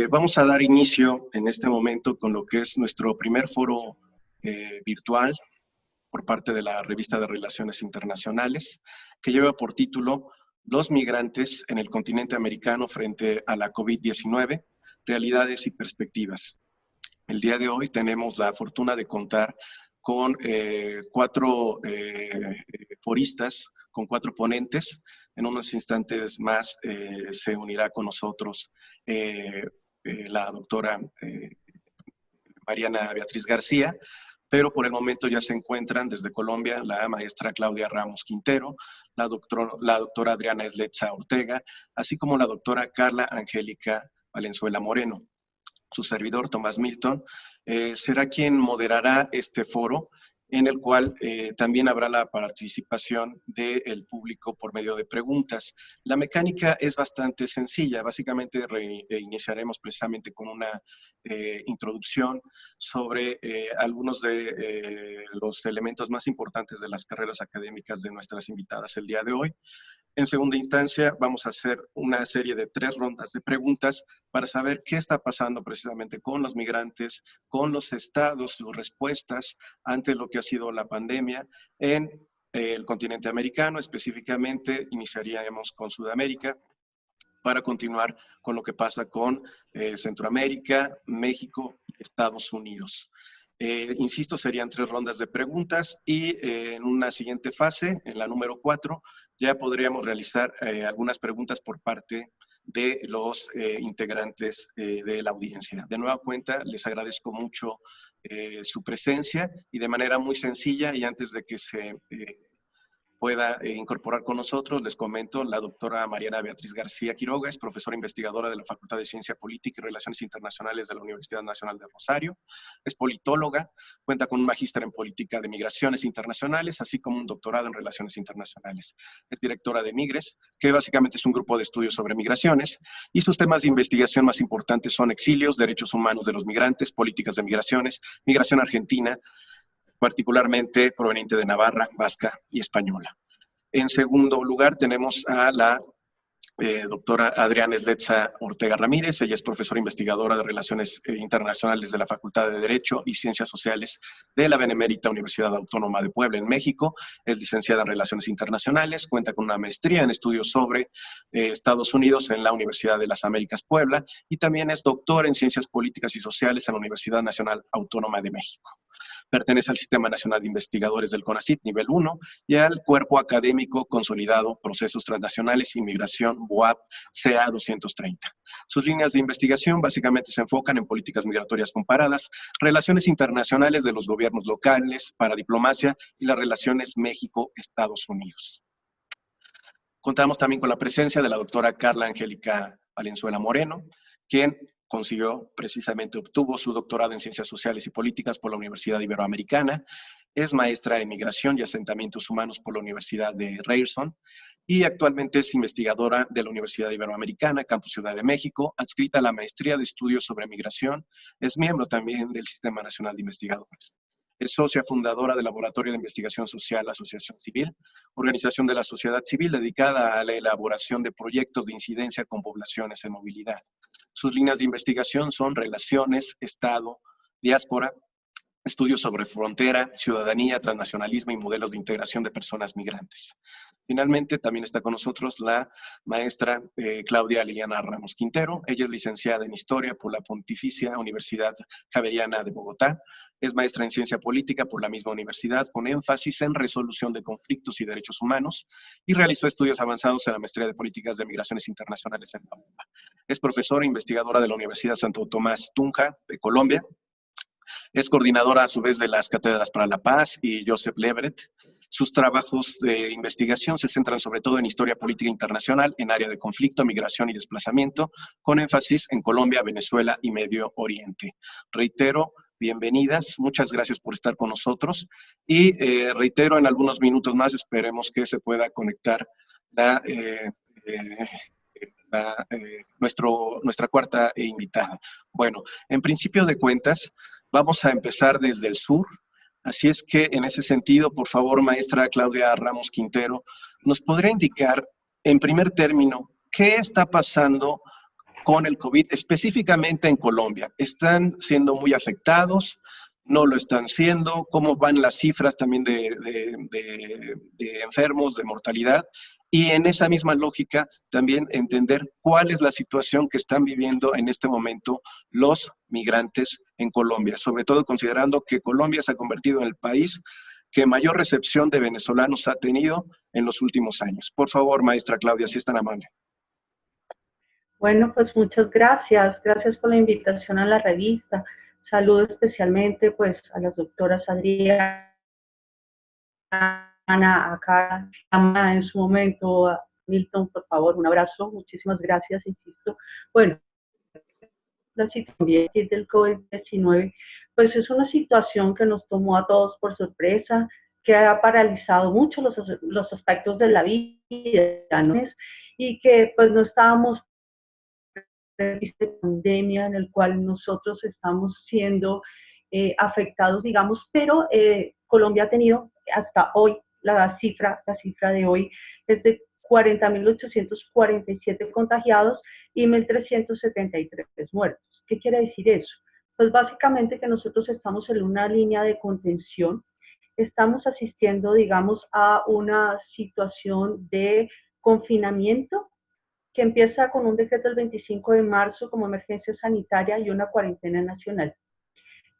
Vamos a dar inicio en este momento con lo que es nuestro primer foro virtual por parte de la Revista de Relaciones Internacionales, que lleva por título Los migrantes en el continente americano frente a la COVID-19, realidades y perspectivas. El día de hoy tenemos la fortuna de contar con cuatro foristas, con cuatro ponentes. En unos instantes más se unirá con nosotros la doctora Mariana Beatriz García, pero por el momento ya se encuentran desde Colombia la maestra Claudia Ramos Quintero, la doctora Adriana Esletza Ortega, así como la doctora Carla Angélica Valenzuela Moreno. Su servidor, Tomás Milton, será quien moderará este foro, en el cual también habrá la participación del público por medio de preguntas. La mecánica es bastante sencilla. Básicamente iniciaremos precisamente con una introducción sobre algunos de los elementos más importantes de las carreras académicas de nuestras invitadas el día de hoy. En segunda instancia, vamos a hacer una serie de 3 rondas de preguntas para saber qué está pasando precisamente con los migrantes, con los estados, sus respuestas ante lo que ha sido la pandemia en el continente americano. Específicamente, iniciaríamos con Sudamérica para continuar con lo que pasa con Centroamérica, México y Estados Unidos. Insisto, serían 3 rondas de preguntas y en una siguiente fase, en la número 4, ya podríamos realizar algunas preguntas por parte de los integrantes de la audiencia. De nueva cuenta, les agradezco mucho su presencia y de manera muy sencilla, y antes de que se pueda incorporar con nosotros, les comento, la doctora Mariana Beatriz García Quiroga es profesora investigadora de la Facultad de Ciencia Política y Relaciones Internacionales de la Universidad Nacional de Rosario, es politóloga, cuenta con un magíster en Política de Migraciones Internacionales, así como un doctorado en Relaciones Internacionales. Es directora de Migres, que básicamente es un grupo de estudios sobre migraciones, y sus temas de investigación más importantes son exilios, derechos humanos de los migrantes, políticas de migraciones, migración argentina, particularmente proveniente de Navarra, vasca y española. En segundo lugar tenemos a la doctora Adriana Esletza Ortega Ramírez. Ella es profesora investigadora de Relaciones Internacionales de la Facultad de Derecho y Ciencias Sociales de la Benemérita Universidad Autónoma de Puebla, en México. Es licenciada en Relaciones Internacionales, cuenta con una maestría en estudios sobre Estados Unidos en la Universidad de las Américas, Puebla, y también es doctora en Ciencias Políticas y Sociales en la Universidad Nacional Autónoma de México. Pertenece al Sistema Nacional de Investigadores del CONACYT nivel 1 y al Cuerpo Académico Consolidado Procesos Transnacionales y Migración BOAP CA 230. Sus líneas de investigación básicamente se enfocan en políticas migratorias comparadas, relaciones internacionales de los gobiernos locales, paradiplomacia y las relaciones México-Estados Unidos. Contamos también con la presencia de la doctora Carla Angélica Valenzuela Moreno, quien obtuvo su doctorado en Ciencias Sociales y Políticas por la Universidad Iberoamericana, es maestra en Migración y Asentamientos Humanos por la Universidad de Ryerson y actualmente es investigadora de la Universidad Iberoamericana, Campus Ciudad de México, adscrita a la Maestría de Estudios sobre Migración, es miembro también del Sistema Nacional de Investigadores. Es socia fundadora del Laboratorio de Investigación Social Asociación Civil, organización de la sociedad civil dedicada a la elaboración de proyectos de incidencia con poblaciones en movilidad. Sus líneas de investigación son relaciones, Estado, diáspora, estudios sobre frontera, ciudadanía, transnacionalismo y modelos de integración de personas migrantes. Finalmente, también está con nosotros la maestra Claudia Liliana Ramos Quintero. Ella es licenciada en Historia por la Pontificia Universidad Javeriana de Bogotá. Es maestra en Ciencia Política por la misma universidad, con énfasis en resolución de conflictos y derechos humanos, y realizó estudios avanzados en la Maestría de Políticas de Migraciones Internacionales en la UBA. Es profesora e investigadora de la Universidad Santo Tomás Tunja de Colombia. Es coordinadora a su vez de las Cátedras para la Paz y Joseph Leverett. Sus trabajos de investigación se centran sobre todo en historia política internacional, en área de conflicto, migración y desplazamiento, con énfasis en Colombia, Venezuela y Medio Oriente. Reitero, bienvenidas, muchas gracias por estar con nosotros y reitero, en algunos minutos más esperemos que se pueda conectar nuestra cuarta invitada. Bueno, en principio de cuentas, vamos a empezar desde el sur, así es que en ese sentido, por favor, maestra Claudia Ramos Quintero, ¿nos podría indicar, en primer término, qué está pasando con el COVID, específicamente en Colombia. ¿Están siendo muy afectados? ¿No lo están siendo? ¿Cómo van las cifras también de enfermos, de mortalidad? Y en esa misma lógica, también entender cuál es la situación que están viviendo en este momento los migrantes en Colombia, sobre todo considerando que Colombia se ha convertido en el país que mayor recepción de venezolanos ha tenido en los últimos años. Por favor, maestra Claudia, si es tan amable. Bueno, pues muchas gracias. Gracias por la invitación a la revista. Saludo especialmente pues a las doctoras Adriana, acá, en su momento, a Milton, por favor, un abrazo. Muchísimas gracias, insisto. Bueno, la situación del COVID-19, pues es una situación que nos tomó a todos por sorpresa, que ha paralizado mucho los aspectos de la vida, ¿no? Y que pues no estábamos de pandemia en el cual nosotros estamos siendo afectados, digamos, pero Colombia ha tenido hasta hoy, la cifra de hoy es de 40.847 contagiados y 1.373 muertos. ¿Qué quiere decir eso? Pues básicamente que nosotros estamos en una línea de contención, estamos asistiendo, digamos, a una situación de confinamiento que empieza con un decreto del 25 de marzo como emergencia sanitaria y una cuarentena nacional.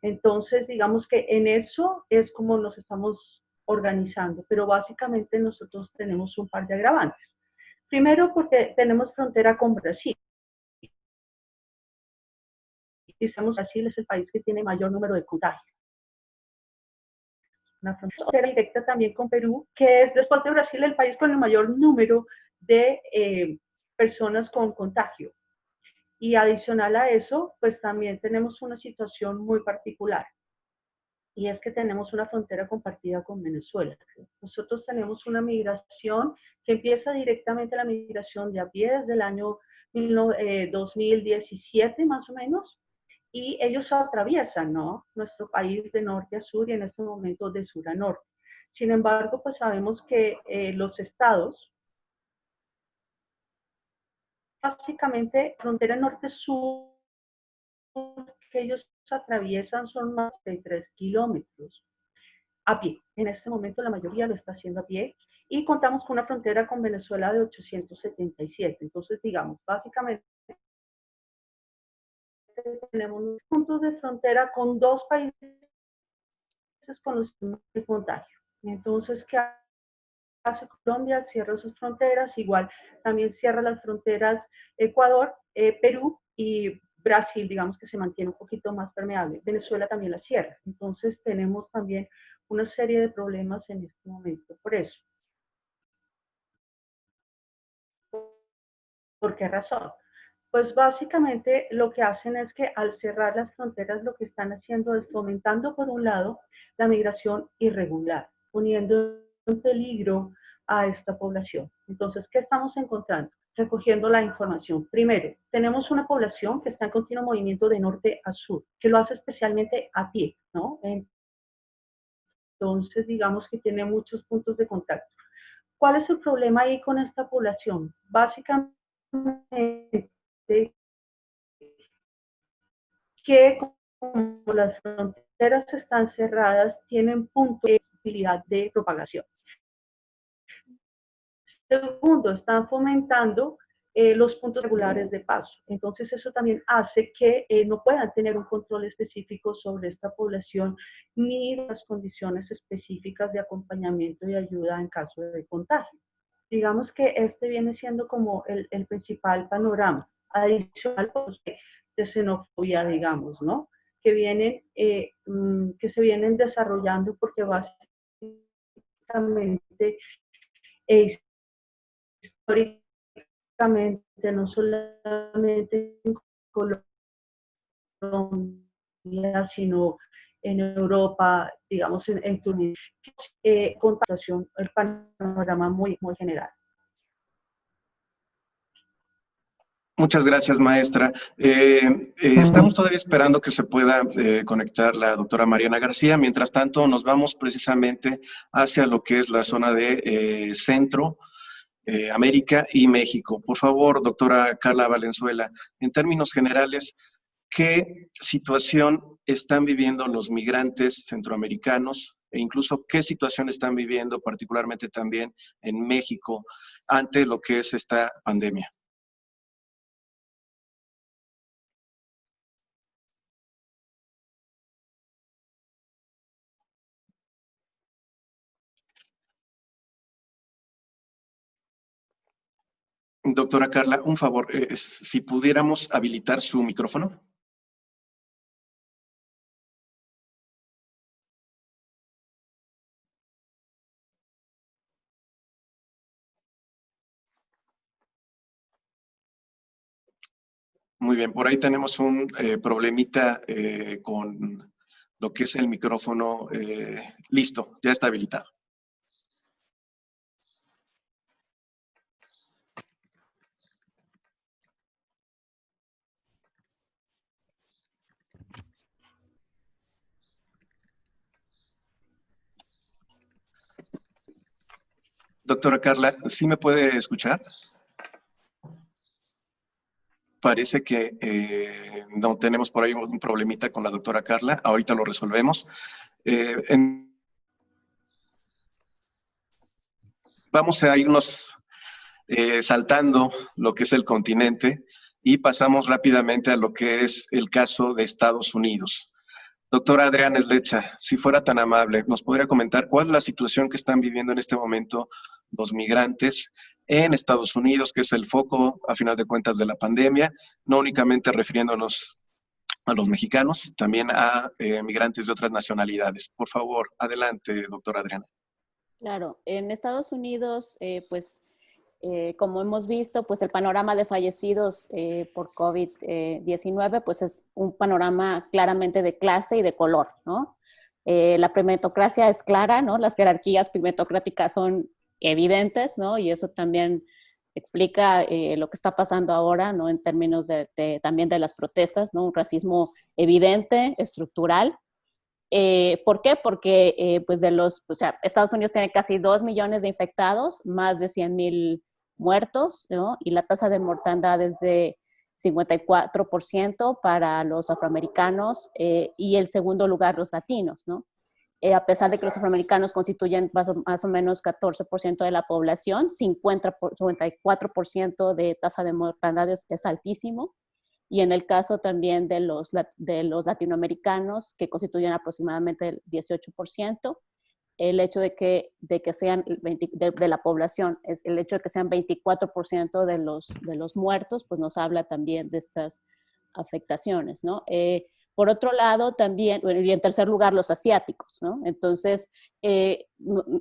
Entonces, digamos que en eso es como nos estamos organizando, pero básicamente nosotros tenemos un par de agravantes. Primero, porque tenemos frontera con Brasil. Y sabemos que Brasil es el país que tiene mayor número de contagios. Una frontera directa también con Perú, que es después de Brasil el país con el mayor número de personas con contagio. Y adicional a eso, pues también tenemos una situación muy particular, y es que tenemos una frontera compartida con Venezuela. Nosotros tenemos una migración que empieza directamente la migración de a pie desde el año 2017 más o menos, y ellos atraviesan, ¿no?, nuestro país de norte a sur y en este momento de sur a norte. Sin embargo, pues sabemos que los estados, básicamente, frontera norte-sur que ellos atraviesan son más de 3 kilómetros a pie. En este momento la mayoría lo está haciendo a pie y contamos con una frontera con Venezuela de 877. Entonces, digamos, básicamente tenemos puntos de frontera con dos países con los de contagio. Entonces, ¿qué hace Colombia? Cierra sus fronteras, igual también cierra las fronteras Ecuador, Perú y Brasil, digamos que se mantiene un poquito más permeable. Venezuela también la cierra. Entonces tenemos también una serie de problemas en este momento. Por eso. ¿Por qué razón? Pues básicamente lo que hacen es que al cerrar las fronteras lo que están haciendo es fomentando por un lado la migración irregular, poniendo en peligro a esta población. Entonces, ¿qué estamos encontrando? Recogiendo la información. Primero, tenemos una población que está en continuo movimiento de norte a sur, que lo hace especialmente a pie, ¿no? Entonces, digamos que tiene muchos puntos de contacto. ¿Cuál es el problema ahí con esta población? Básicamente, que como las fronteras están cerradas, tienen puntos de posibilidad de propagación. Segundo, están fomentando los puntos regulares de paso. Entonces, eso también hace que no puedan tener un control específico sobre esta población ni las condiciones específicas de acompañamiento y ayuda en caso de contagio. Digamos que este viene siendo como el principal panorama, adicional pues, de xenofobia, digamos, ¿no? Que vienen, que se vienen desarrollando porque básicamente históricamente, no solamente en Colombia, sino en Europa, digamos en Túnez, con el panorama muy, muy general. Muchas gracias, maestra. Estamos todavía esperando que se pueda conectar la doctora Mariana García. Mientras tanto, nos vamos precisamente hacia lo que es la zona de centro. América y México. Por favor, doctora Carla Valenzuela, en términos generales, ¿qué situación están viviendo los migrantes centroamericanos e incluso qué situación están viviendo particularmente también en México ante lo que es esta pandemia? Doctora Carla, un favor, si pudiéramos habilitar su micrófono. Muy bien, por ahí tenemos un problemita con lo que es el micrófono. Listo, ya está habilitado. Doctora Carla, ¿sí me puede escuchar? Parece que no tenemos por ahí un problemita con la doctora Carla. Ahorita lo resolvemos. Vamos a irnos saltando lo que es el continente y pasamos rápidamente a lo que es el caso de Estados Unidos. Doctora Adriana Eslecha, si fuera tan amable, ¿nos podría comentar cuál es la situación que están viviendo en este momento los migrantes en Estados Unidos, que es el foco, a final de cuentas, de la pandemia, no únicamente refiriéndonos a los mexicanos, también a migrantes de otras nacionalidades? Por favor, adelante, doctora Adriana. Claro, en Estados Unidos, como hemos visto, pues el panorama de fallecidos por COVID-19, pues es un panorama claramente de clase y de color, ¿no? La primeritocracia es clara, ¿no? Las jerarquías primeritocráticas son evidentes, ¿no? Y eso también explica lo que está pasando ahora, ¿no? En términos también de las protestas, ¿no? Un racismo evidente, estructural. ¿Por qué? Porque pues o sea, Estados Unidos tiene casi 2 millones de infectados, más de 100,000 muertos, ¿no? Y la tasa de mortandad es de 54% para los afroamericanos y el segundo lugar los latinos, ¿no? A pesar de que los afroamericanos constituyen más o menos 14% de la población, 54% de tasa de mortandad es altísimo. Y en el caso también de los latinoamericanos, que constituyen aproximadamente el 18%, el hecho de que sean de la población, es el hecho de que sean 24% de los muertos, pues nos habla también de estas afectaciones, ¿no? Por otro lado, también, y en tercer lugar, los asiáticos, ¿no? Entonces,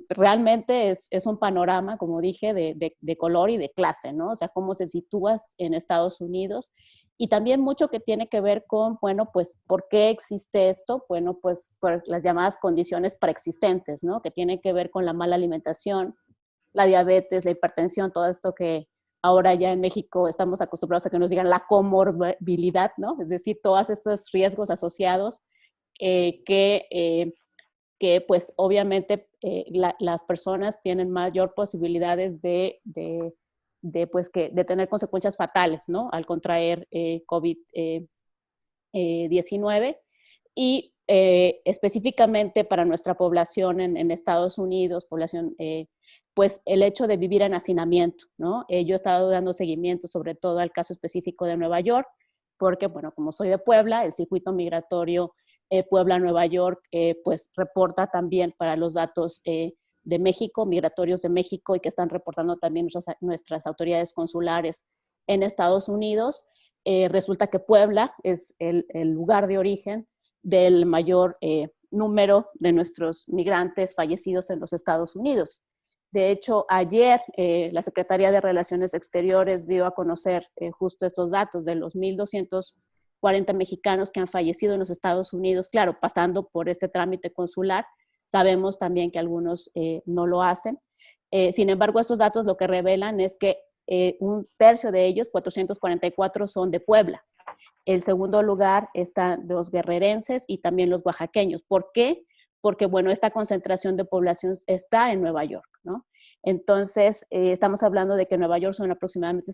realmente es un panorama, como dije, de color y de clase, ¿no? O sea, cómo se sitúas en Estados Unidos. Y también mucho que tiene que ver con, bueno, pues, ¿por qué existe esto? Bueno, pues, por las llamadas condiciones preexistentes, ¿no? Que tiene que ver con la mala alimentación, la diabetes, la hipertensión, todo esto que ahora ya en México estamos acostumbrados a que nos digan la comorbilidad, ¿no? Es decir, todos estos riesgos asociados que pues obviamente las personas tienen mayor posibilidades de tener consecuencias fatales, ¿no? Al contraer COVID-19. Y específicamente para nuestra población en Estados Unidos, población, pues el hecho de vivir en hacinamiento, ¿no? Yo he estado dando seguimiento sobre todo al caso específico de Nueva York, porque, bueno, como soy de Puebla, el circuito migratorio Puebla-Nueva York, pues reporta también para los datos de México, migratorios de México, y que están reportando también nuestras autoridades consulares en Estados Unidos. Resulta que Puebla es el lugar de origen del mayor número de nuestros migrantes fallecidos en los Estados Unidos. De hecho, ayer la Secretaría de Relaciones Exteriores dio a conocer justo estos datos de los 1,240 mexicanos que han fallecido en los Estados Unidos, claro, pasando por este trámite consular. Sabemos también que algunos no lo hacen. Sin embargo, estos datos lo que revelan es que un tercio de ellos, 444, son de Puebla. El segundo lugar están los guerrerenses y también los oaxaqueños. ¿Por qué? Porque, bueno, esta concentración de población está en Nueva York, ¿no? Entonces, estamos hablando de que en Nueva York son aproximadamente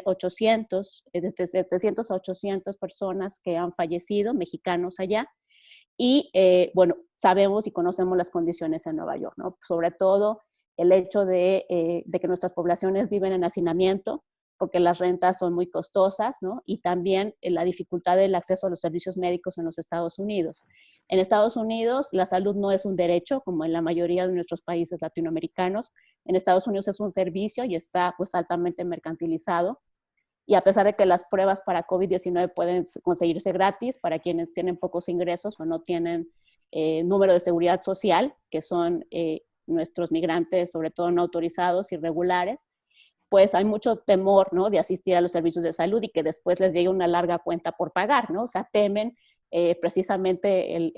800, desde 700 a 800 personas que han fallecido, mexicanos allá. Y bueno, sabemos y conocemos las condiciones en Nueva York, ¿no? Sobre todo el hecho de que nuestras poblaciones viven en hacinamiento, porque las rentas son muy costosas, ¿no? Y también la dificultad del acceso a los servicios médicos en los Estados Unidos. En Estados Unidos, la salud no es un derecho, como en la mayoría de nuestros países latinoamericanos. En Estados Unidos es un servicio y está pues altamente mercantilizado. Y a pesar de que las pruebas para COVID-19 pueden conseguirse gratis para quienes tienen pocos ingresos o no tienen número de seguridad social, que son nuestros migrantes, sobre todo no autorizados, irregulares, pues hay mucho temor, ¿no?, de asistir a los servicios de salud y que después les llegue una larga cuenta por pagar, ¿no? O sea, temen precisamente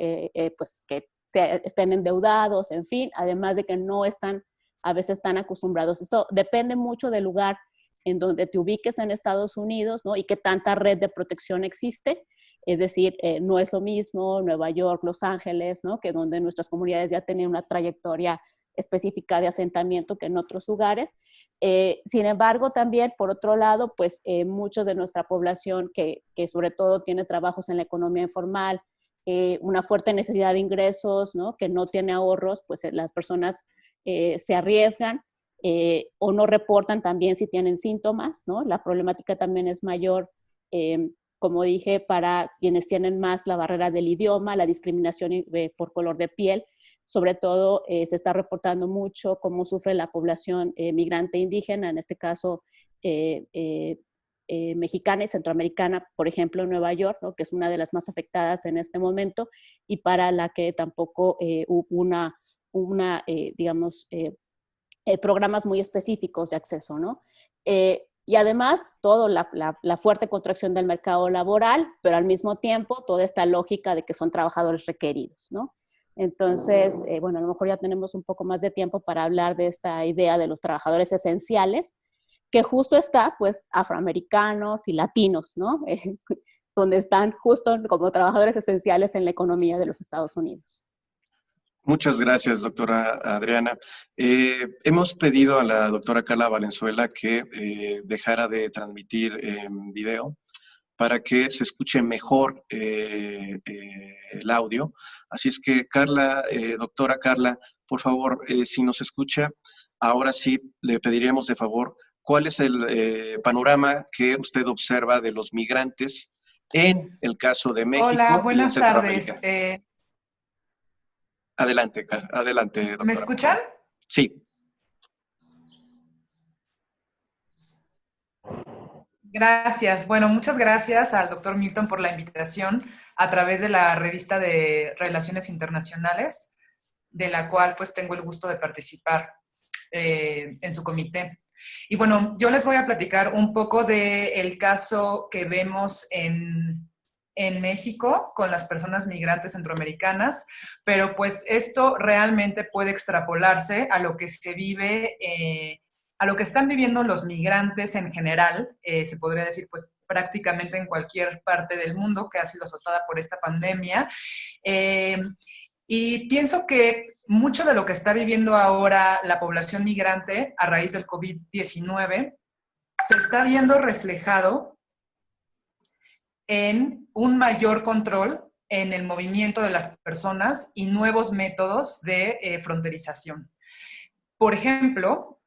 pues que estén endeudados, en fin, además de que no están a veces tan acostumbrados. Esto depende mucho del lugar en donde te ubiques en Estados Unidos, ¿no? Y qué tanta red de protección existe. Es decir, no es lo mismo Nueva York, Los Ángeles, ¿no?, que donde nuestras comunidades ya tenían una trayectoria específica de asentamiento que en otros lugares. Sin embargo, también, por otro lado, pues mucho de nuestra población que sobre todo tiene trabajos en la economía informal, una fuerte necesidad de ingresos, ¿no?, que no tiene ahorros, pues las personas se arriesgan o no reportan también si tienen síntomas, ¿no? La problemática también es mayor, como dije, para quienes tienen más la barrera del idioma, la discriminación por color de piel. Sobre todo se está reportando mucho cómo sufre la población migrante indígena, en este caso mexicana y centroamericana, por ejemplo en Nueva York, ¿no?, que es una de las más afectadas en este momento y para la que tampoco hubo digamos, programas muy específicos de acceso, ¿no? Y además, la fuerte contracción del mercado laboral, pero al mismo tiempo toda esta lógica de que son trabajadores requeridos, ¿no? Entonces, bueno, a lo mejor ya tenemos un poco más de tiempo para hablar de esta idea de los trabajadores esenciales, que justo está, pues, afroamericanos y latinos, ¿no? Donde están justo como trabajadores esenciales en la economía de los Estados Unidos. Muchas gracias, doctora Adriana. Hemos pedido a la doctora Carla Valenzuela que dejara de transmitir en video para que se escuche mejor el audio. Así es que, Carla, doctora Carla, por favor, si nos escucha, ahora sí le pediríamos de favor, ¿cuál es el panorama que usted observa de los migrantes en el caso de México Hola, y en buenas Centroamérica? tardes. Adelante, adelante, ¿Me doctora. escuchan? Sí. Gracias. Bueno, muchas gracias al doctor Milton por la invitación a través de la revista de Relaciones Internacionales, de la cual pues tengo el gusto de participar en su comité. Y bueno, yo les voy a platicar un poco del caso que vemos en México con las personas migrantes centroamericanas, pero pues esto realmente puede extrapolarse a lo que se vive, a lo que están viviendo los migrantes en general, se podría decir pues prácticamente en cualquier parte del mundo que ha sido azotada por esta pandemia. Y pienso que mucho de lo que está viviendo ahora la población migrante a raíz del COVID-19 se está viendo reflejado en un mayor control en el movimiento de las personas y nuevos métodos de fronterización. Por ejemplo,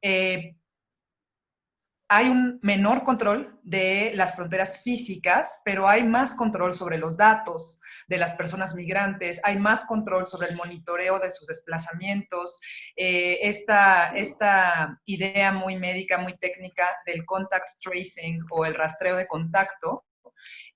hay un menor control de las fronteras físicas, pero hay más control sobre los datos de las personas migrantes, hay más control sobre el monitoreo de sus desplazamientos, esta idea muy médica, muy técnica del contact tracing o el rastreo de contacto,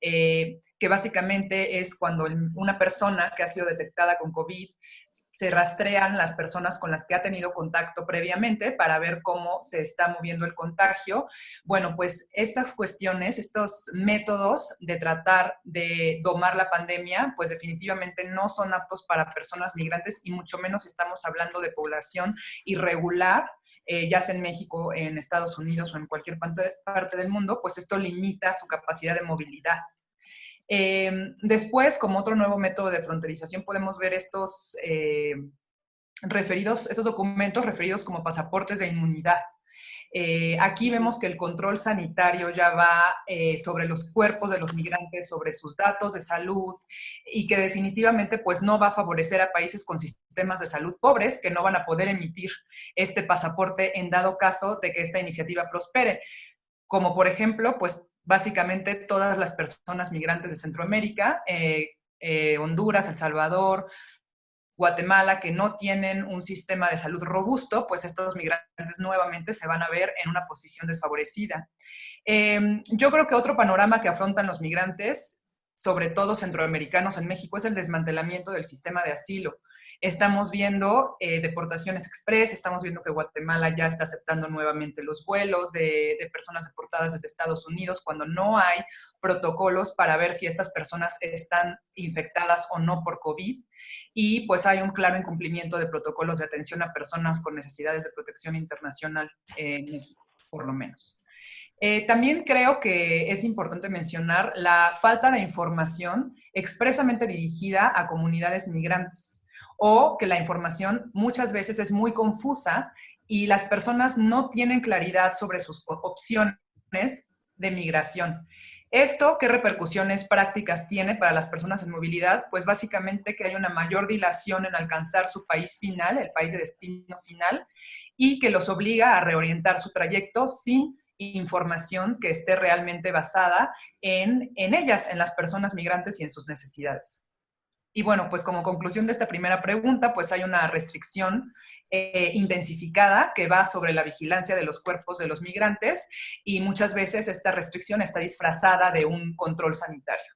que básicamente es cuando una persona que ha sido detectada con COVID se rastrean las personas con las que ha tenido contacto previamente para ver cómo se está moviendo el contagio. Bueno, pues estas cuestiones, estos métodos de tratar de domar la pandemia, pues definitivamente no son aptos para personas migrantes y mucho menos estamos hablando de población irregular, ya sea en México, en Estados Unidos o en cualquier parte del mundo, pues esto limita su capacidad de movilidad. Después, como otro nuevo método de fronterización, podemos ver estos estos documentos referidos como pasaportes de inmunidad. Aquí vemos que el control sanitario ya va sobre los cuerpos de los migrantes, sobre sus datos de salud, y que definitivamente pues no va a favorecer a países con sistemas de salud pobres que no van a poder emitir este pasaporte en dado caso de que esta iniciativa prospere. Como por ejemplo, pues básicamente todas las personas migrantes de Centroamérica, Honduras, El Salvador, Guatemala, que no tienen un sistema de salud robusto, pues estos migrantes nuevamente se van a ver en una posición desfavorecida. Yo creo que otro panorama que afrontan los migrantes, sobre todo centroamericanos en México, es el desmantelamiento del sistema de asilo. Estamos viendo deportaciones express, estamos viendo que Guatemala ya está aceptando nuevamente los vuelos de personas deportadas desde Estados Unidos cuando no hay protocolos para ver si estas personas están infectadas o no por COVID. Y pues hay un claro incumplimiento de protocolos de atención a personas con necesidades de protección internacional en México, por lo menos. También creo que es importante mencionar la falta de información expresamente dirigida a comunidades migrantes, o que la información muchas veces es muy confusa y las personas no tienen claridad sobre sus opciones de migración. ¿Esto qué repercusiones prácticas tiene para las personas en movilidad? Pues básicamente que hay una mayor dilación en alcanzar su país final, el país de destino final, y que los obliga a reorientar su trayecto sin información que esté realmente basada en ellas, en las personas migrantes y en sus necesidades. Y bueno, pues como conclusión de esta primera pregunta, pues hay una restricción intensificada que va sobre la vigilancia de los cuerpos de los migrantes, y muchas veces esta restricción está disfrazada de un control sanitario.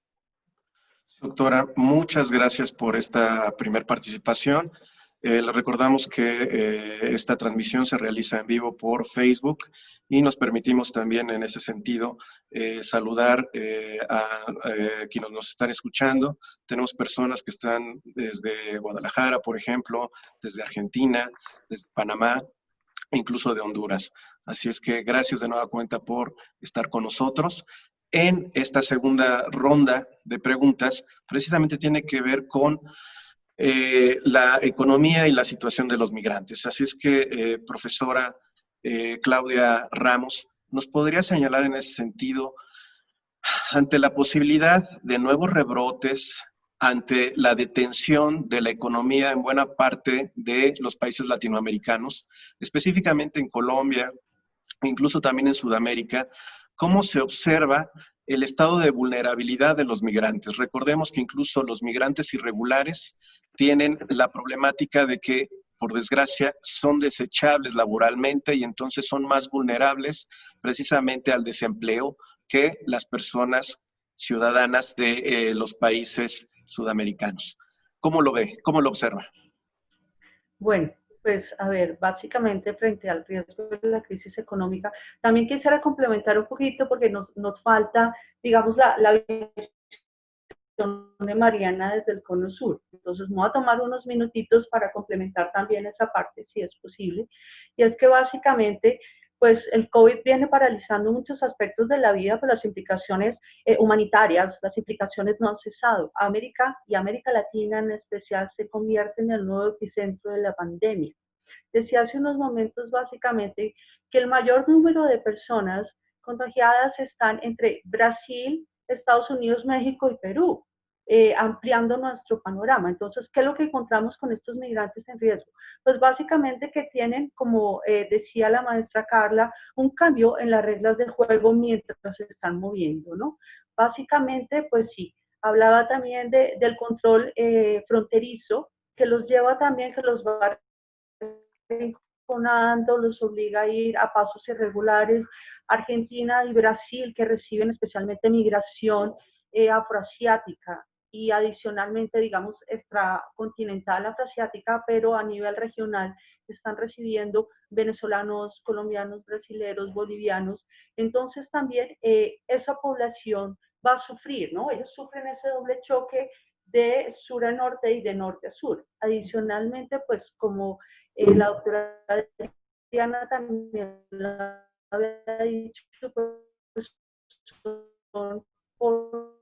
Doctora, muchas gracias por esta primera participación. Les recordamos que esta transmisión se realiza en vivo por Facebook y nos permitimos también en ese sentido saludar a quienes nos están escuchando. Tenemos personas que están desde Guadalajara, por ejemplo, desde Argentina, desde Panamá, incluso de Honduras. Así es que gracias de nueva cuenta por estar con nosotros. En esta segunda ronda de preguntas, precisamente tiene que ver con la economía y la situación de los migrantes. Así es que, profesora Claudia Ramos, ¿nos podría señalar en ese sentido, ante la posibilidad de nuevos rebrotes, ante la detención de la economía en buena parte de los países latinoamericanos, específicamente en Colombia, incluso también en Sudamérica, cómo se observa el estado de vulnerabilidad de los migrantes? Recordemos que incluso los migrantes irregulares tienen la problemática de que, por desgracia, son desechables laboralmente y entonces son más vulnerables precisamente al desempleo que las personas ciudadanas de los países sudamericanos. ¿Cómo lo ve? ¿Cómo lo observa? Bueno, pues a ver, básicamente frente al riesgo de la crisis económica, también quisiera complementar un poquito porque nos falta, digamos, la visión de Mariana desde el Cono Sur. Entonces, me voy a tomar unos minutitos para complementar también esa parte, si es posible. Y es que básicamente, pues el COVID viene paralizando muchos aspectos de la vida, pero las implicaciones humanitarias, las implicaciones no han cesado. América y América Latina en especial se convierten en el nuevo epicentro de la pandemia. Decía hace unos momentos básicamente que el mayor número de personas contagiadas están entre Brasil, Estados Unidos, México y Perú, ampliando nuestro panorama. Entonces, ¿qué es lo que encontramos con estos migrantes en riesgo? Pues básicamente que tienen, como decía la maestra Carla, un cambio en las reglas del juego mientras se están moviendo, ¿no? Básicamente, pues sí, hablaba también del control fronterizo, que los lleva también, que los va rinconando, los obliga a ir a pasos irregulares. Argentina y Brasil, que reciben especialmente migración afroasiática y adicionalmente, digamos, extracontinental afroasiática, pero a nivel regional están recibiendo venezolanos, colombianos, brasileros, bolivianos. Entonces también esa población va a sufrir, ¿no? Ellos sufren ese doble choque de sur a norte y de norte a sur. Adicionalmente, pues como la doctora Diana también lo había dicho, pues son por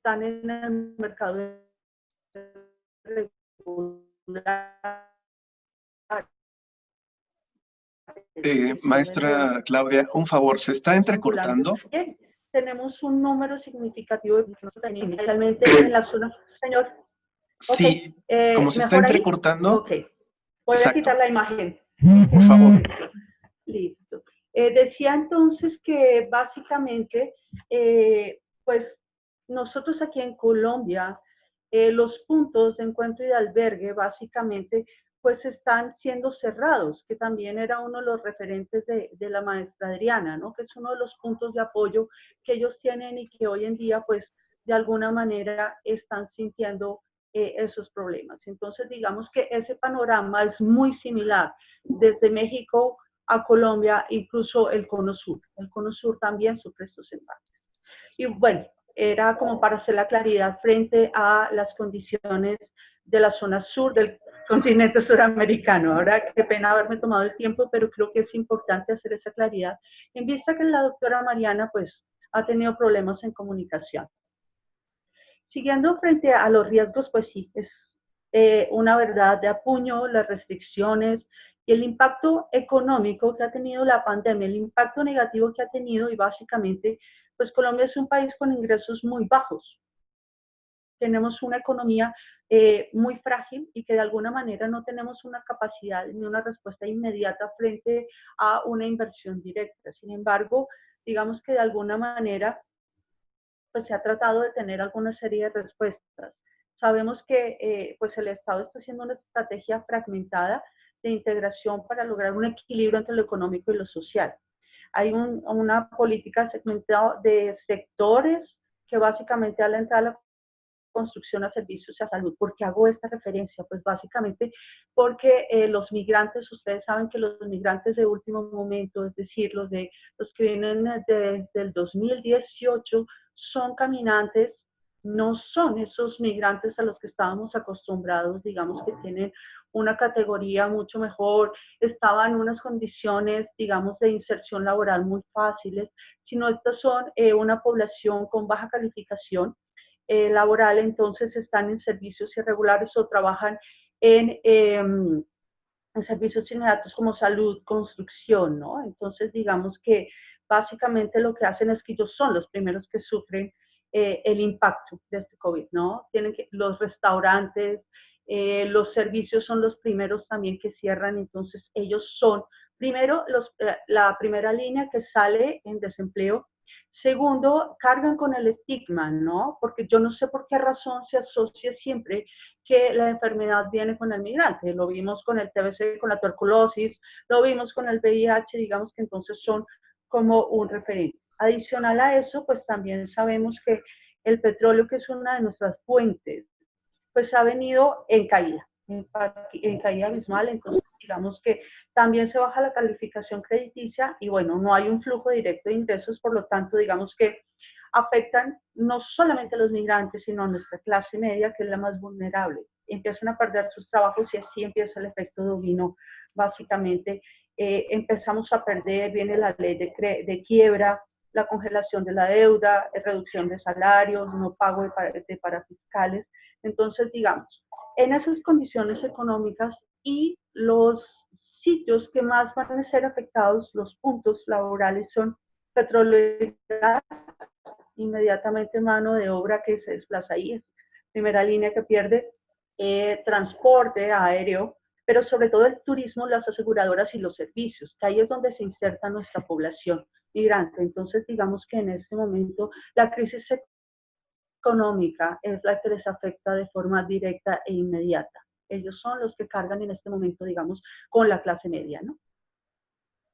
están en el mercado regular. Maestra Claudia, un favor, ¿se está entrecortando? Bien, tenemos un número significativo de personas realmente en la zona. Señor. Sí, como se está entrecortando. Ok, voy a quitar la imagen. Por favor. Listo. Decía entonces que básicamente, pues nosotros aquí en Colombia, los puntos de encuentro y de albergue básicamente pues están siendo cerrados, que también era uno de los referentes de la maestra Adriana, ¿no? Que es uno de los puntos de apoyo que ellos tienen y que hoy en día pues de alguna manera están sintiendo esos problemas. Entonces digamos que ese panorama es muy similar desde México a Colombia, incluso el Cono Sur. El Cono Sur también sufre estos embates. Y bueno, era como para hacer la claridad frente a las condiciones de la zona sur del continente suramericano. Ahora, qué pena haberme tomado el tiempo, pero creo que es importante hacer esa claridad, en vista que la doctora Mariana, pues, ha tenido problemas en comunicación. Siguiendo frente a los riesgos, pues sí, es una verdad de apuño, las restricciones y el impacto económico que ha tenido la pandemia, el impacto negativo que ha tenido y básicamente, pues Colombia es un país con ingresos muy bajos. Tenemos una economía muy frágil y que de alguna manera no tenemos una capacidad ni una respuesta inmediata frente a una inversión directa. Sin embargo, digamos que de alguna manera pues se ha tratado de tener alguna serie de respuestas. Sabemos que pues el Estado está haciendo una estrategia fragmentada de integración para lograr un equilibrio entre lo económico y lo social. Hay una política segmentada de sectores que básicamente al entrar a la construcción a servicios y a salud. ¿Por qué hago esta referencia? Pues básicamente porque los migrantes, ustedes saben que los migrantes de último momento, es decir, los que vienen desde el 2018, son caminantes, no son esos migrantes a los que estábamos acostumbrados, digamos que tienen una categoría mucho mejor, estaban en unas condiciones, digamos, de inserción laboral muy fáciles, sino estas son una población con baja calificación laboral, entonces están en servicios irregulares o trabajan en servicios inmediatos como salud, construcción, ¿no? Entonces, digamos que básicamente lo que hacen es que ellos son los primeros que sufren el impacto de este COVID, ¿no? Los restaurantes, los servicios son los primeros también que cierran, entonces ellos son, primero, la primera línea que sale en desempleo. Segundo, cargan con el estigma, ¿no? Porque yo no sé por qué razón se asocia siempre que la enfermedad viene con el migrante. Lo vimos con el TBC, con la tuberculosis, lo vimos con el VIH, digamos que entonces son como un referente. Adicional a eso, pues también sabemos que el petróleo, que es una de nuestras fuentes, pues ha venido en caída abismal, entonces digamos que también se baja la calificación crediticia y bueno, no hay un flujo directo de ingresos, por lo tanto digamos que afectan no solamente a los migrantes, sino a nuestra clase media, que es la más vulnerable. Empiezan a perder sus trabajos y así empieza el efecto dominó. Básicamente empezamos a perder, viene la ley de quiebra, la congelación de la deuda, reducción de salarios, no pago de parafiscales. Entonces, digamos, en esas condiciones económicas y los sitios que más van a ser afectados, los puntos laborales son petróleo y gas, inmediatamente mano de obra que se desplaza ahí, es primera línea que pierde, transporte aéreo, pero sobre todo el turismo, las aseguradoras y los servicios, que ahí es donde se inserta nuestra población migrante. Entonces, digamos que en este momento la crisis económica es la que les afecta de forma directa e inmediata. Ellos son los que cargan en este momento, digamos, con la clase media, ¿no?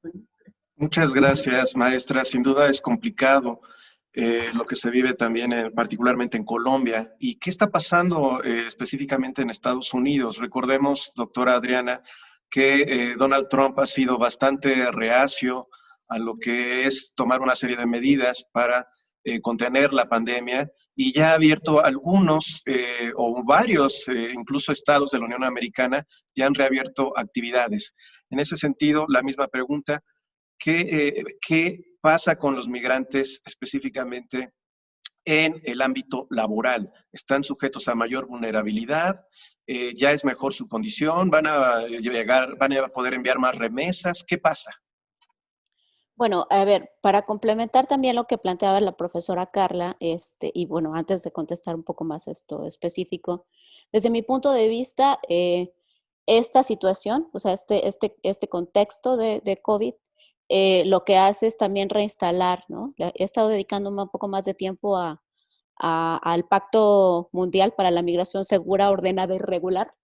Bueno. Muchas gracias, maestra. Sin duda es complicado lo que se vive también particularmente en Colombia. ¿Y qué está pasando específicamente en Estados Unidos? Recordemos, doctora Adriana, que Donald Trump ha sido bastante reacio a lo que es tomar una serie de medidas para contener la pandemia y ya ha abierto algunos o varios, incluso estados de la Unión Americana, ya han reabierto actividades. En ese sentido, la misma pregunta, ¿qué pasa con los migrantes específicamente en el ámbito laboral. Están sujetos a mayor vulnerabilidad, ya es mejor su condición, van a poder enviar más remesas. ¿Qué pasa? Bueno, a ver, para complementar también lo que planteaba la profesora Carla, y bueno, antes de contestar un poco más esto específico, desde mi punto de vista, esta situación, o sea, este contexto de COVID, lo que hace es también reinstalar, ¿no? He estado dedicándome un poco más de tiempo al Pacto Mundial para la Migración Segura, Ordenada y Regular,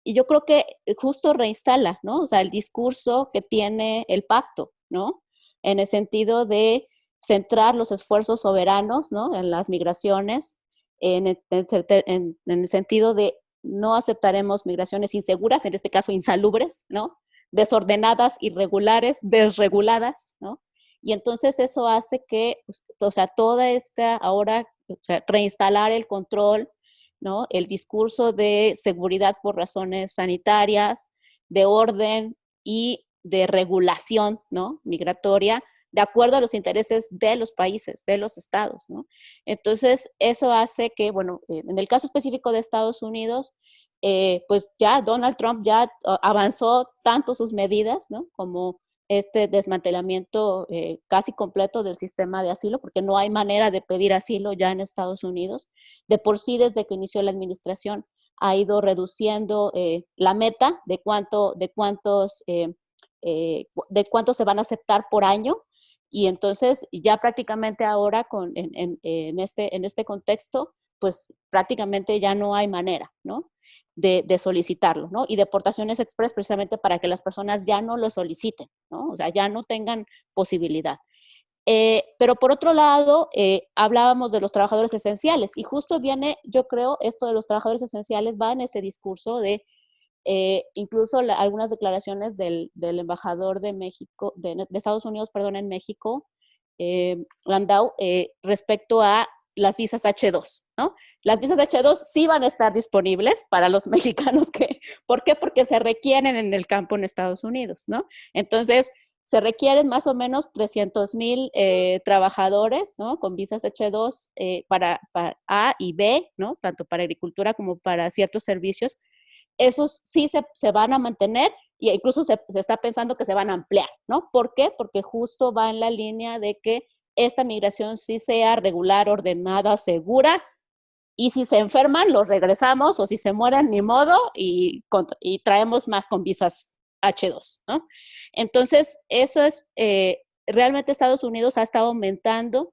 y yo creo que justo reinstala, ¿no? O sea, el discurso que tiene el pacto, ¿no? En el sentido de centrar los esfuerzos soberanos, ¿no? En las migraciones, en el sentido de no aceptaremos migraciones inseguras, en este caso insalubres, ¿no? Desordenadas, irregulares, desreguladas, ¿no? Y entonces eso hace que, o sea, toda esta ahora, o sea, reinstalar el control, ¿no? El discurso de seguridad por razones sanitarias, de orden y de regulación, ¿no? Migratoria, de acuerdo a los intereses de los países, de los estados, ¿no? Entonces, eso hace que, bueno, en el caso específico de Estados Unidos, pues ya Donald Trump ya avanzó tanto sus medidas, ¿no? Como este desmantelamiento casi completo del sistema de asilo, porque no hay manera de pedir asilo ya en Estados Unidos. De por sí, desde que inició la administración, ha ido reduciendo la meta de cuántos se van a aceptar por año. Y entonces ya prácticamente ahora en este contexto, pues prácticamente ya no hay manera, ¿no? De solicitarlo, ¿no? Y deportaciones express precisamente para que las personas ya no lo soliciten, ¿no? O sea, ya no tengan posibilidad. Pero por otro lado, hablábamos de los trabajadores esenciales y justo viene, yo creo, esto de los trabajadores esenciales va en ese discurso de incluso algunas declaraciones del embajador de México, de Estados Unidos, perdón, en México, Landau, respecto a las visas H2, ¿no? Las visas H2 sí van a estar disponibles para los mexicanos ¿por qué? Porque se requieren en el campo en Estados Unidos, ¿no? Entonces, se requieren más o menos 300,000 trabajadores, ¿no? Con visas H2 para A y B, ¿no? Tanto para agricultura como para ciertos servicios. Esos sí se van a mantener e incluso se está pensando que se van a ampliar, ¿no? ¿Por qué? Porque justo va en la línea de que esta migración sí sea regular, ordenada, segura, y si se enferman, los regresamos, o si se mueren, ni modo, y traemos más con visas H2, ¿no? Entonces, eso es, realmente Estados Unidos ha estado aumentando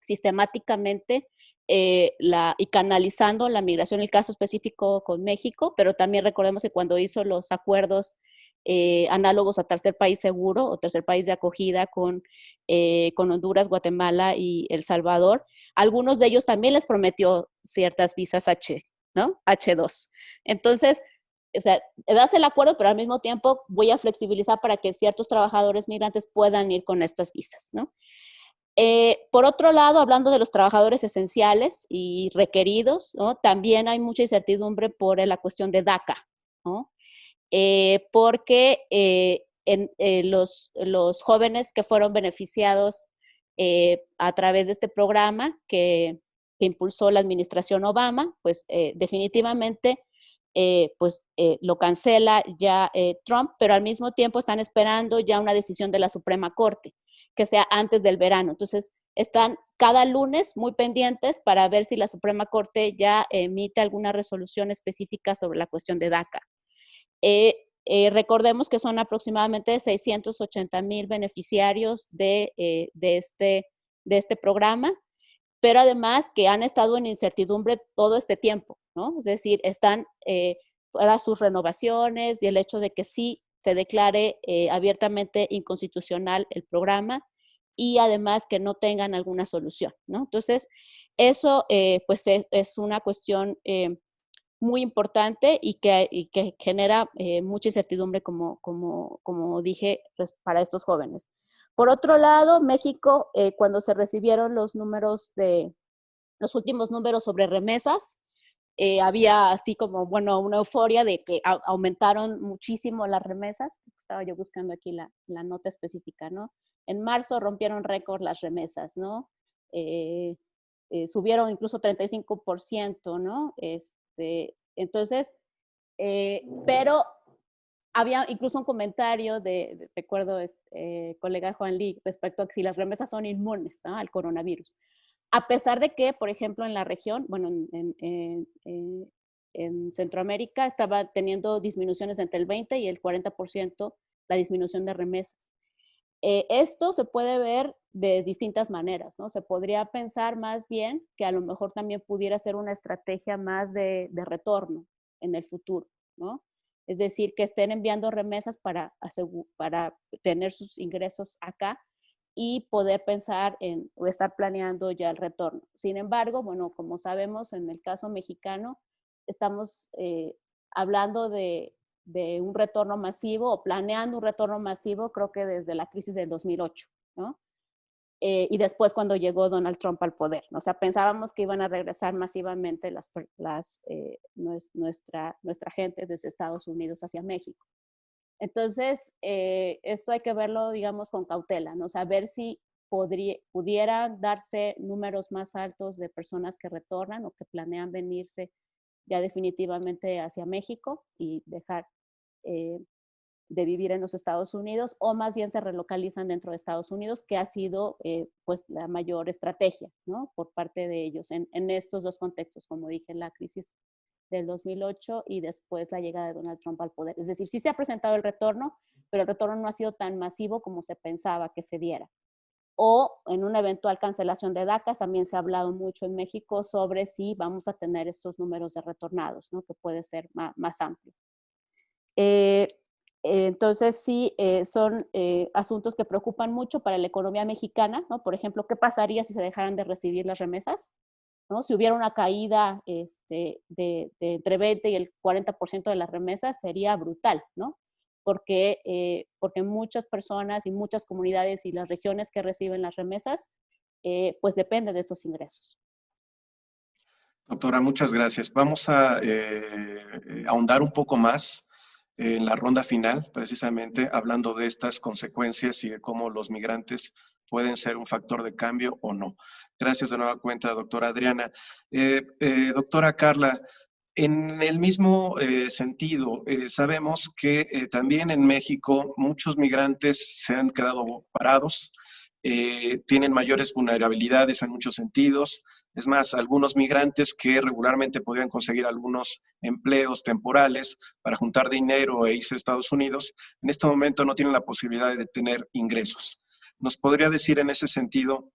sistemáticamente y canalizando la migración, el caso específico con México, pero también recordemos que cuando hizo los acuerdos análogos a tercer país seguro o tercer país de acogida con Honduras, Guatemala y El Salvador, algunos de ellos también les prometió ciertas visas ¿no? H2. Entonces, o sea, das el acuerdo, pero al mismo tiempo voy a flexibilizar para que ciertos trabajadores migrantes puedan ir con estas visas, ¿no? Por otro lado, hablando de los trabajadores esenciales y requeridos, ¿no? También hay mucha incertidumbre por la cuestión de DACA, ¿no? Porque los jóvenes que fueron beneficiados a través de este programa que impulsó la administración Obama, pues definitivamente lo cancela ya Trump, pero al mismo tiempo están esperando ya una decisión de la Suprema Corte, que sea antes del verano. Entonces, están cada lunes muy pendientes para ver si la Suprema Corte ya emite alguna resolución específica sobre la cuestión de DACA. Recordemos que son aproximadamente 680,000 beneficiarios de este programa, pero además que han estado en incertidumbre todo este tiempo, ¿no? Es decir, están para sus renovaciones y el hecho de que sí se declare abiertamente inconstitucional el programa y además que no tengan alguna solución, ¿no? Entonces, eso pues es una cuestión muy importante y que genera mucha incertidumbre, como dije, pues, para estos jóvenes. Por otro lado, México, cuando se recibieron los últimos números sobre remesas, había así como, bueno, una euforia de que aumentaron muchísimo las remesas. Estaba yo buscando aquí la nota específica, ¿no? En marzo rompieron récord las remesas, ¿no? subieron incluso 35%, ¿no? Entonces, pero había incluso un comentario recuerdo, colega Juan Lee, respecto a que si las remesas son inmunes, ¿no?, al coronavirus. A pesar de que, por ejemplo, en la región, bueno, en Centroamérica estaba teniendo disminuciones entre el 20 y el 40% la disminución de remesas. Esto se puede ver de distintas maneras, ¿no? Se podría pensar más bien que a lo mejor también pudiera ser una estrategia más de retorno en el futuro, ¿no? Es decir, que estén enviando remesas para tener sus ingresos acá y poder pensar o estar planeando ya el retorno. Sin embargo, bueno, como sabemos, en el caso mexicano, estamos hablando de un retorno masivo o planeando un retorno masivo, creo que desde la crisis del 2008, ¿no? Y después cuando llegó Donald Trump al poder, ¿no? O sea, pensábamos que iban a regresar masivamente nuestra gente desde Estados Unidos hacia México. Entonces, esto hay que verlo, digamos, con cautela, ¿no? O sea, ver si pudieran darse números más altos de personas que retornan o que planean venirse ya definitivamente hacia México y dejar de vivir en los Estados Unidos, o más bien se relocalizan dentro de Estados Unidos, que ha sido pues la mayor estrategia, ¿no?, por parte de ellos en estos dos contextos, como dije, la crisis del 2008 y después la llegada de Donald Trump al poder. Es decir, sí se ha presentado el retorno, pero el retorno no ha sido tan masivo como se pensaba que se diera. O en una eventual cancelación de DACA, también se ha hablado mucho en México sobre si vamos a tener estos números de retornados, ¿no?, que puede ser más amplio. Entonces, sí, son asuntos que preocupan mucho para la economía mexicana, ¿no? Por ejemplo, ¿qué pasaría si se dejaran de recibir las remesas? ¿No? Si hubiera una caída de entre 20 y el 40% de las remesas, sería brutal, ¿no? Porque muchas personas y muchas comunidades y las regiones que reciben las remesas, pues dependen de esos ingresos. Doctora, muchas gracias. Vamos a ahondar un poco más en la ronda final, precisamente hablando de estas consecuencias y de cómo los migrantes pueden ser un factor de cambio o no. Gracias de nueva cuenta, doctora Adriana. Doctora Carla, en el mismo sentido, sabemos que también en México muchos migrantes se han quedado parados, tienen mayores vulnerabilidades en muchos sentidos. Es más, algunos migrantes que regularmente podían conseguir algunos empleos temporales para juntar dinero e irse a Estados Unidos, en este momento no tienen la posibilidad de tener ingresos. ¿Nos podría decir en ese sentido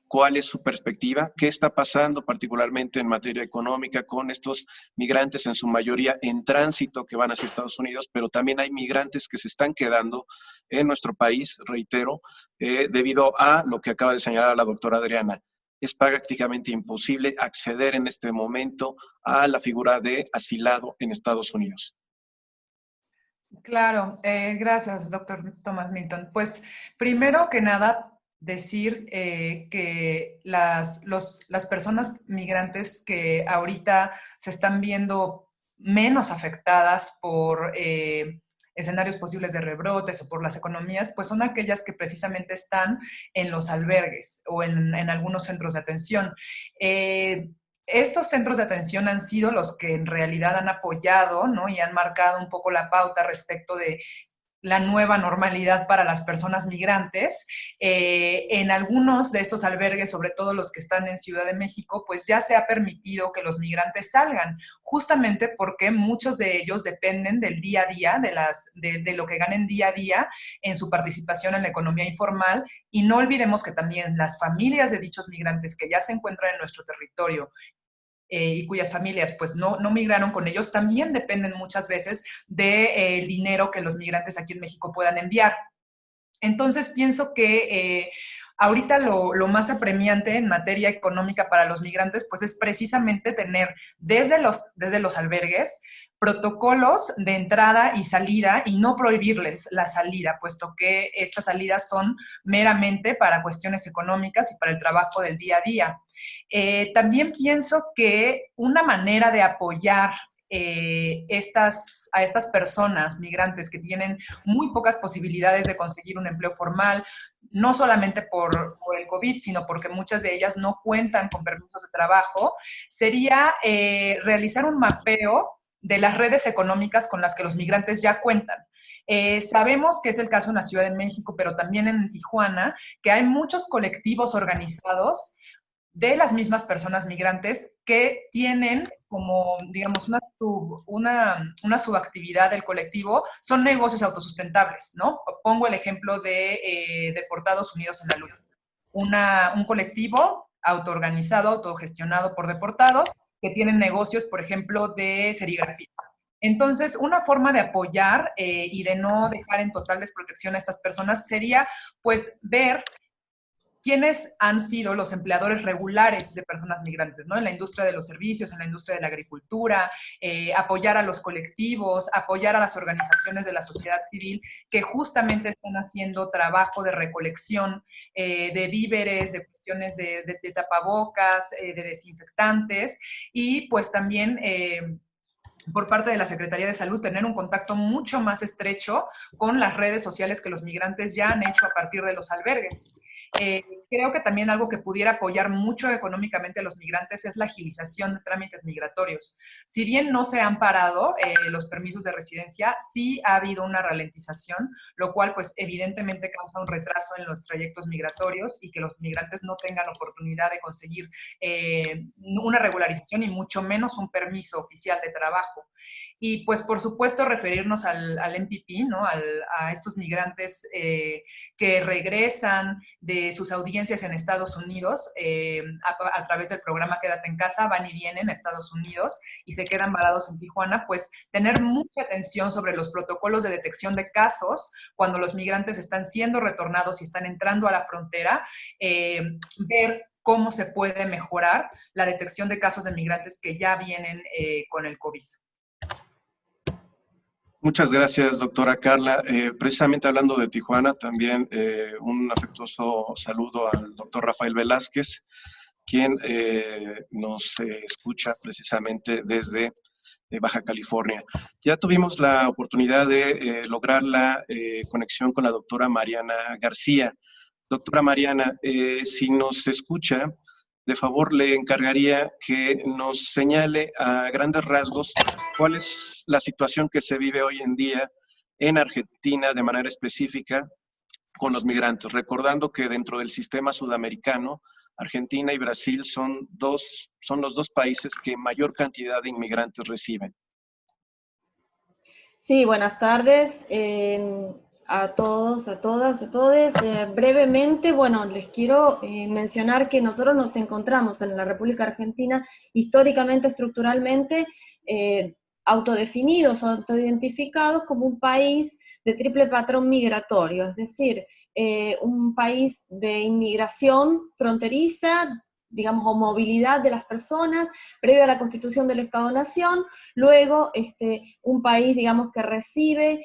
cuál es su perspectiva? ¿Qué está pasando particularmente en materia económica con estos migrantes, en su mayoría en tránsito, que van hacia Estados Unidos, pero también hay migrantes que se están quedando en nuestro país, reitero, debido a lo que acaba de señalar la doctora Adriana? Es prácticamente imposible acceder en este momento a la figura de asilado en Estados Unidos. Claro, gracias, doctor Thomas Milton. Pues primero que nada, decir que las personas migrantes que ahorita se están viendo menos afectadas por escenarios posibles de rebrotes o por las economías, pues son aquellas que precisamente están en los albergues o en algunos centros de atención. Estos centros de atención han sido los que en realidad han apoyado, ¿no?, y han marcado un poco la pauta respecto de la nueva normalidad para las personas migrantes. En algunos de estos albergues, sobre todo los que están en Ciudad de México, pues ya se ha permitido que los migrantes salgan, justamente porque muchos de ellos dependen del día a día, de lo que ganen día a día en su participación en la economía informal. Y no olvidemos que también las familias de dichos migrantes que ya se encuentran en nuestro territorio y cuyas familias pues no migraron con ellos, también dependen muchas veces del dinero que los migrantes aquí en México puedan enviar. Entonces pienso que ahorita lo más apremiante en materia económica para los migrantes pues es precisamente tener desde los albergues protocolos de entrada y salida y no prohibirles la salida, puesto que estas salidas son meramente para cuestiones económicas y para el trabajo del día a día. También pienso que una manera de apoyar a estas personas migrantes que tienen muy pocas posibilidades de conseguir un empleo formal, no solamente por el COVID, sino porque muchas de ellas no cuentan con permisos de trabajo, sería realizar un mapeo de las redes económicas con las que los migrantes ya cuentan. Sabemos que es el caso en la Ciudad de México, pero también en Tijuana, que hay muchos colectivos organizados de las mismas personas migrantes que tienen como, digamos, una subactividad del colectivo, son negocios autosustentables, ¿no? Pongo el ejemplo de Deportados Unidos en la Lucha. Un colectivo autoorganizado, autogestionado por deportados, que tienen negocios, por ejemplo, de serigrafía. Entonces, una forma de apoyar y de no dejar en total desprotección a estas personas sería, pues, ver quiénes han sido los empleadores regulares de personas migrantes, ¿no? En la industria de los servicios, en la industria de la agricultura, apoyar a los colectivos, apoyar a las organizaciones de la sociedad civil que justamente están haciendo trabajo de recolección de víveres, de cuestiones de tapabocas, de desinfectantes, y pues también por parte de la Secretaría de Salud, tener un contacto mucho más estrecho con las redes sociales que los migrantes ya han hecho a partir de los albergues. Creo que también algo que pudiera apoyar mucho económicamente a los migrantes es la agilización de trámites migratorios. Si bien no se han parado los permisos de residencia, sí ha habido una ralentización, lo cual pues evidentemente causa un retraso en los trayectos migratorios y que los migrantes no tengan oportunidad de conseguir una regularización y mucho menos un permiso oficial de trabajo. Y pues por supuesto referirnos al MPP, ¿no? A estos migrantes que regresan de sus audiencias en Estados Unidos a través del programa Quédate en Casa, van y vienen a Estados Unidos y se quedan varados en Tijuana, pues tener mucha atención sobre los protocolos de detección de casos cuando los migrantes están siendo retornados y están entrando a la frontera, ver cómo se puede mejorar la detección de casos de migrantes que ya vienen con el COVID. Muchas gracias, doctora Carla. Precisamente hablando de Tijuana, también un afectuoso saludo al doctor Rafael Velázquez, quien nos escucha precisamente desde Baja California. Ya tuvimos la oportunidad de lograr la conexión con la doctora Mariana García. Doctora Mariana, si nos escucha, de favor le encargaría que nos señale a grandes rasgos cuál es la situación que se vive hoy en día en Argentina de manera específica con los migrantes, recordando que dentro del sistema sudamericano, Argentina y Brasil son los dos países que mayor cantidad de inmigrantes reciben. Sí, buenas tardes a todos, a todas, a todos. Brevemente, bueno, les quiero mencionar que nosotros nos encontramos en la República Argentina históricamente, estructuralmente, autodefinidos o autoidentificados como un país de triple patrón migratorio, es decir, un país de inmigración fronteriza, digamos, o movilidad de las personas, previo a la constitución del Estado-Nación, luego un país, digamos, que recibe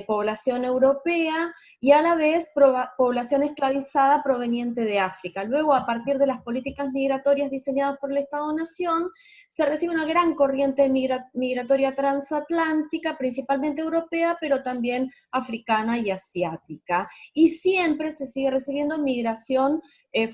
población europea y a la vez población esclavizada proveniente de África. Luego, a partir de las políticas migratorias diseñadas por el Estado-Nación, se recibe una gran corriente migratoria transatlántica, principalmente europea, pero también africana y asiática. Y siempre se sigue recibiendo migración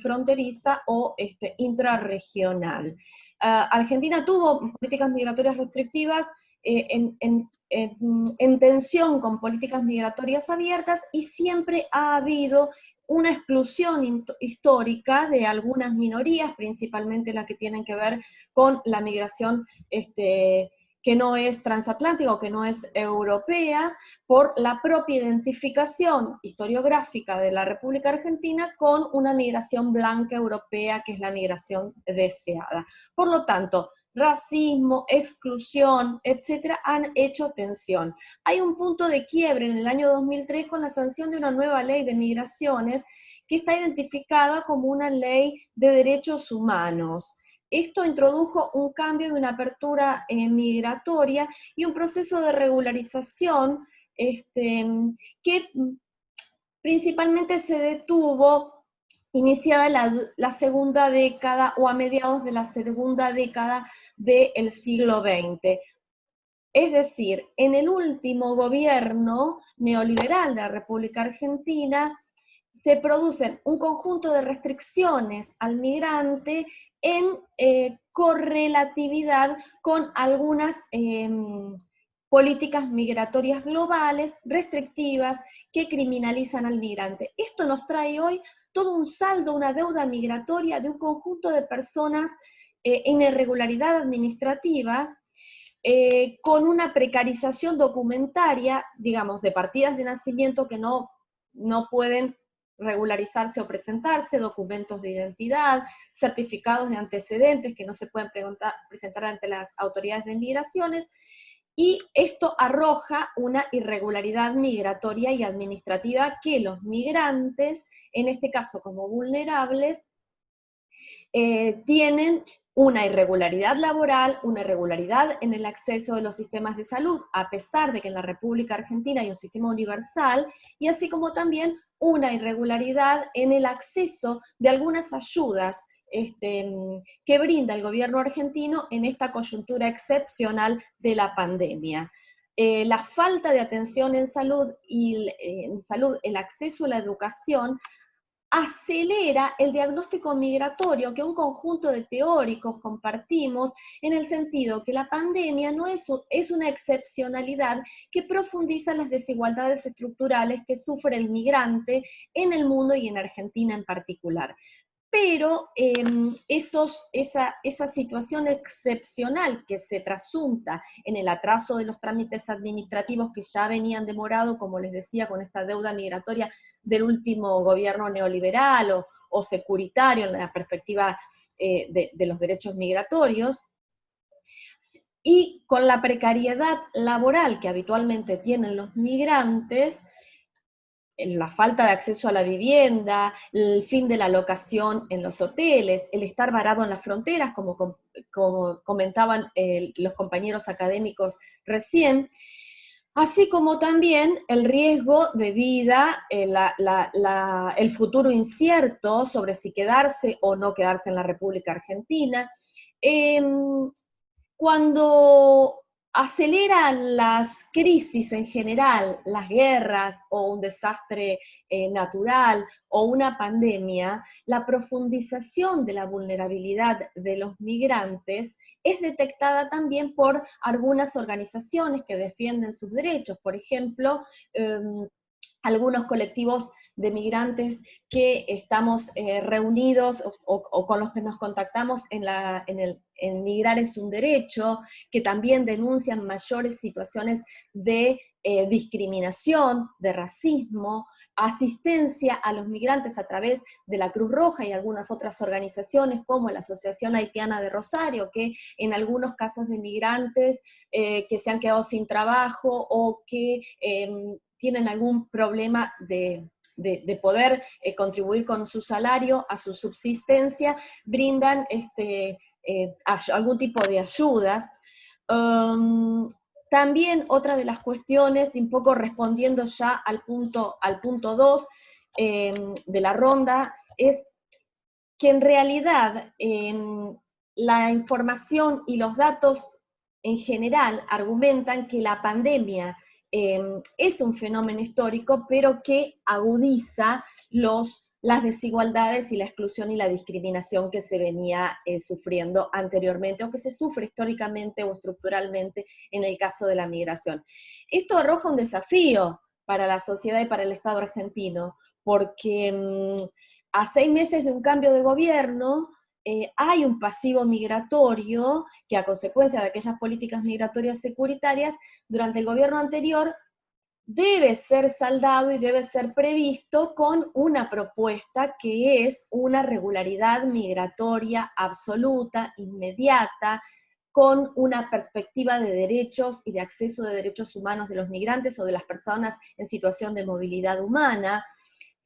fronteriza o intrarregional. Argentina tuvo políticas migratorias restrictivas en tensión con políticas migratorias abiertas y siempre ha habido una exclusión histórica de algunas minorías, principalmente las que tienen que ver con la migración que no es transatlántica o que no es europea, por la propia identificación historiográfica de la República Argentina con una migración blanca europea, que es la migración deseada. Por lo tanto, racismo, exclusión, etcétera, han hecho tensión. Hay un punto de quiebre en el año 2003 con la sanción de una nueva ley de migraciones que está identificada como una ley de derechos humanos. Esto introdujo un cambio y una apertura migratoria y un proceso de regularización que principalmente se detuvo iniciada la segunda década o a mediados de la segunda década del siglo XX. Es decir, en el último gobierno neoliberal de la República Argentina se producen un conjunto de restricciones al migrante en correlatividad con algunas políticas migratorias globales, restrictivas, que criminalizan al migrante. Esto nos trae hoy todo un saldo, una deuda migratoria de un conjunto de personas en irregularidad administrativa, con una precarización documentaria, digamos, de partidas de nacimiento que no pueden regularizarse o presentarse, documentos de identidad, certificados de antecedentes que no se pueden presentar ante las autoridades de migraciones, y esto arroja una irregularidad migratoria y administrativa que los migrantes, en este caso como vulnerables, tienen una irregularidad laboral, una irregularidad en el acceso de los sistemas de salud, a pesar de que en la República Argentina hay un sistema universal, y así como también una irregularidad en el acceso de algunas ayudas que brinda el gobierno argentino en esta coyuntura excepcional de la pandemia. La falta de atención en salud, el acceso a la educación, acelera el diagnóstico migratorio que un conjunto de teóricos compartimos, en el sentido que la pandemia no es una excepcionalidad que profundiza las desigualdades estructurales que sufre el migrante en el mundo y en Argentina en particular. Pero esa situación excepcional que se trasunta en el atraso de los trámites administrativos que ya venían demorados, como les decía, con esta deuda migratoria del último gobierno neoliberal o securitario en la perspectiva de los derechos migratorios, y con la precariedad laboral que habitualmente tienen los migrantes, la falta de acceso a la vivienda, el fin de la locación en los hoteles, el estar varado en las fronteras, como comentaban los compañeros académicos recién, así como también el riesgo de vida, el futuro incierto sobre si quedarse o no quedarse en la República Argentina. Cuando aceleran las crisis en general, las guerras o un desastre natural o una pandemia, la profundización de la vulnerabilidad de los migrantes es detectada también por algunas organizaciones que defienden sus derechos. Por ejemplo, algunos colectivos de migrantes que estamos reunidos o con los que nos contactamos en Migrar es un Derecho, que también denuncian mayores situaciones de discriminación, de racismo, asistencia a los migrantes a través de la Cruz Roja y algunas otras organizaciones como la Asociación Haitiana de Rosario, que en algunos casos de migrantes que se han quedado sin trabajo o que tienen algún problema de poder contribuir con su salario a su subsistencia, brindan algún tipo de ayudas. También otra de las cuestiones, un poco respondiendo ya al punto 2 de la ronda, es que en realidad la información y los datos en general argumentan que la pandemia es un fenómeno histórico, pero que agudiza las desigualdades y la exclusión y la discriminación que se venía sufriendo anteriormente, o que se sufre históricamente o estructuralmente en el caso de la migración. Esto arroja un desafío para la sociedad y para el Estado argentino, porque a 6 meses de un cambio de gobierno, hay un pasivo migratorio que, a consecuencia de aquellas políticas migratorias securitarias durante el gobierno anterior, debe ser saldado y debe ser previsto con una propuesta que es una regularidad migratoria absoluta, inmediata, con una perspectiva de derechos y de acceso de derechos humanos de los migrantes o de las personas en situación de movilidad humana.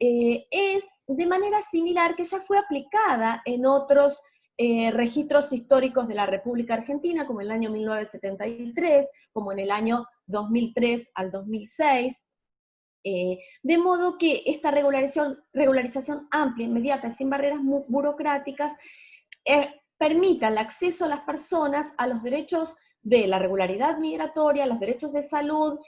Es de manera similar que ya fue aplicada en otros registros históricos de la República Argentina, como en el año 1973, como en el año 2003 al 2006, de modo que esta regularización amplia, inmediata, sin barreras burocráticas, permita el acceso a las personas a los derechos de la regularidad migratoria, los derechos de salud,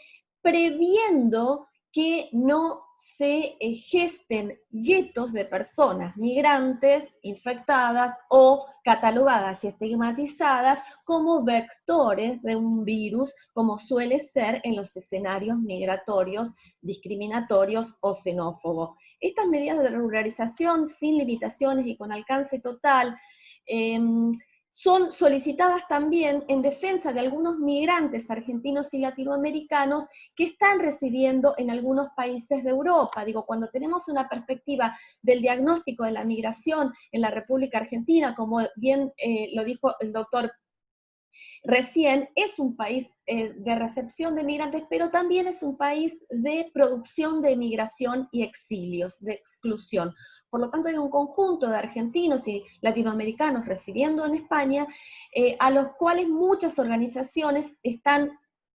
previendo que no se gesten guetos de personas migrantes infectadas o catalogadas y estigmatizadas como vectores de un virus, como suele ser en los escenarios migratorios, discriminatorios o xenófobos. Estas medidas de regularización sin limitaciones y con alcance total son solicitadas también en defensa de algunos migrantes argentinos y latinoamericanos que están residiendo en algunos países de Europa. Digo, cuando tenemos una perspectiva del diagnóstico de la migración en la República Argentina, como bien lo dijo el doctor recién, es un país de recepción de migrantes, pero también es un país de producción de migración y exilios, de exclusión. Por lo tanto, hay un conjunto de argentinos y latinoamericanos residiendo en España, a los cuales muchas organizaciones están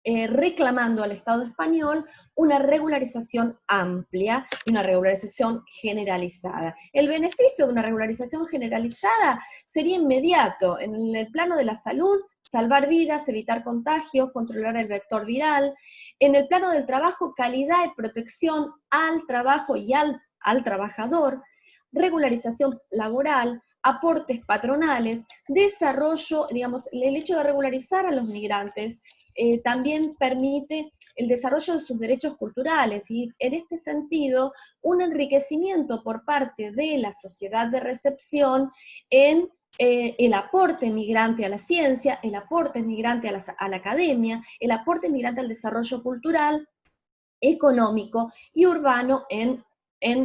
reclamando al Estado español una regularización amplia y una regularización generalizada. El beneficio de una regularización generalizada sería inmediato en el plano de la salud: salvar vidas, evitar contagios, controlar el vector viral. En el plano del trabajo, calidad y protección al trabajo y al trabajador, regularización laboral, aportes patronales, desarrollo, digamos, el hecho de regularizar a los migrantes también permite el desarrollo de sus derechos culturales, y en este sentido un enriquecimiento por parte de la sociedad de recepción en el aporte migrante a la ciencia, el aporte migrante a la academia, el aporte migrante al desarrollo cultural, económico y urbano en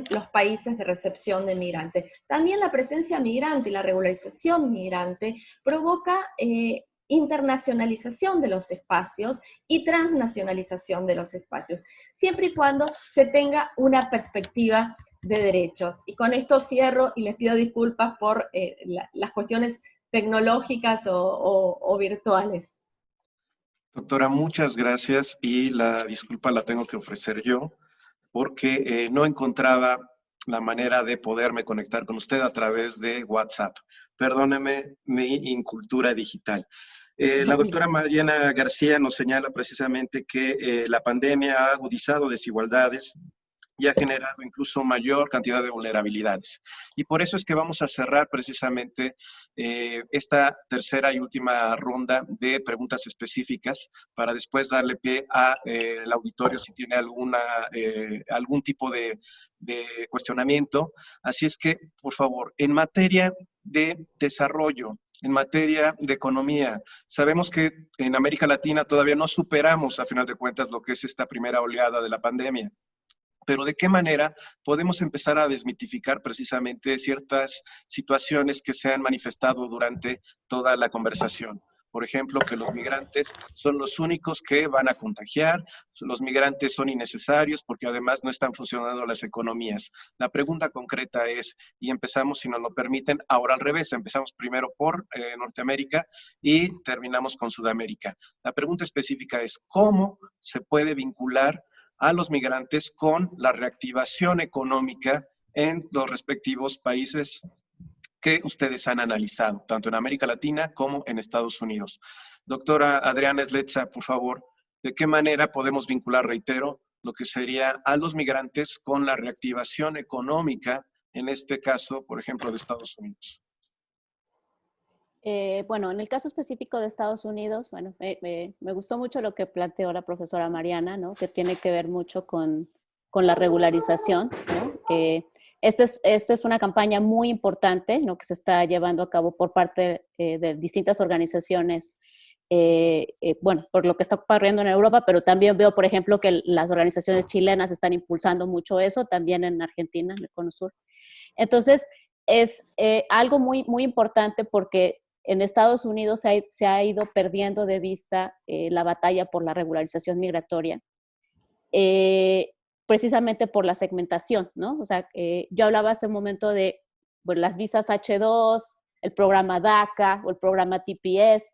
los países de recepción de migrantes. También la presencia migrante y la regularización migrante provoca internacionalización de los espacios y transnacionalización de los espacios, siempre y cuando se tenga una perspectiva de derechos. Y con esto cierro y les pido disculpas por las cuestiones tecnológicas o virtuales. Doctora, muchas gracias, y la disculpa la tengo que ofrecer yo, porque no encontraba la manera de poderme conectar con usted a través de WhatsApp. Perdóneme mi incultura digital. La doctora Mariana García nos señala precisamente que la pandemia ha agudizado desigualdades y ha generado incluso mayor cantidad de vulnerabilidades. Y por eso es que vamos a cerrar precisamente esta tercera y última ronda de preguntas específicas, para después darle pie al auditorio si tiene algún tipo de cuestionamiento. Así es que, por favor, en materia de desarrollo, en materia de economía, sabemos que en América Latina todavía no superamos, a final de cuentas, lo que es esta primera oleada de la pandemia. Pero ¿de qué manera podemos empezar a desmitificar precisamente ciertas situaciones que se han manifestado durante toda la conversación? Por ejemplo, que los migrantes son los únicos que van a contagiar, los migrantes son innecesarios porque además no están funcionando las economías. La pregunta concreta es, y empezamos, si nos lo permiten, ahora al revés, empezamos primero por Norteamérica y terminamos con Sudamérica. La pregunta específica es, ¿cómo se puede vincular a los migrantes con la reactivación económica en los respectivos países que ustedes han analizado, tanto en América Latina como en Estados Unidos? Doctora Adriana Esletza, por favor, ¿de qué manera podemos vincular, reitero, lo que sería a los migrantes con la reactivación económica, en este caso, por ejemplo, de Estados Unidos? Bueno, en el caso específico de Estados Unidos, bueno, me gustó mucho lo que planteó la profesora Mariana, ¿no? Que tiene que ver mucho con la regularización, ¿no? Esto es una campaña muy importante, ¿no? Que se está llevando a cabo por parte de distintas organizaciones, bueno, por lo que está ocurriendo en Europa, pero también veo, por ejemplo, que las organizaciones chilenas están impulsando mucho eso, también en Argentina, en el Cono Sur. Entonces, es algo muy, muy importante, porque en Estados Unidos se ha ido perdiendo de vista la batalla por la regularización migratoria, precisamente por la segmentación, ¿no? O sea, yo hablaba hace un momento de bueno, las visas H2, el programa DACA o el programa TPS.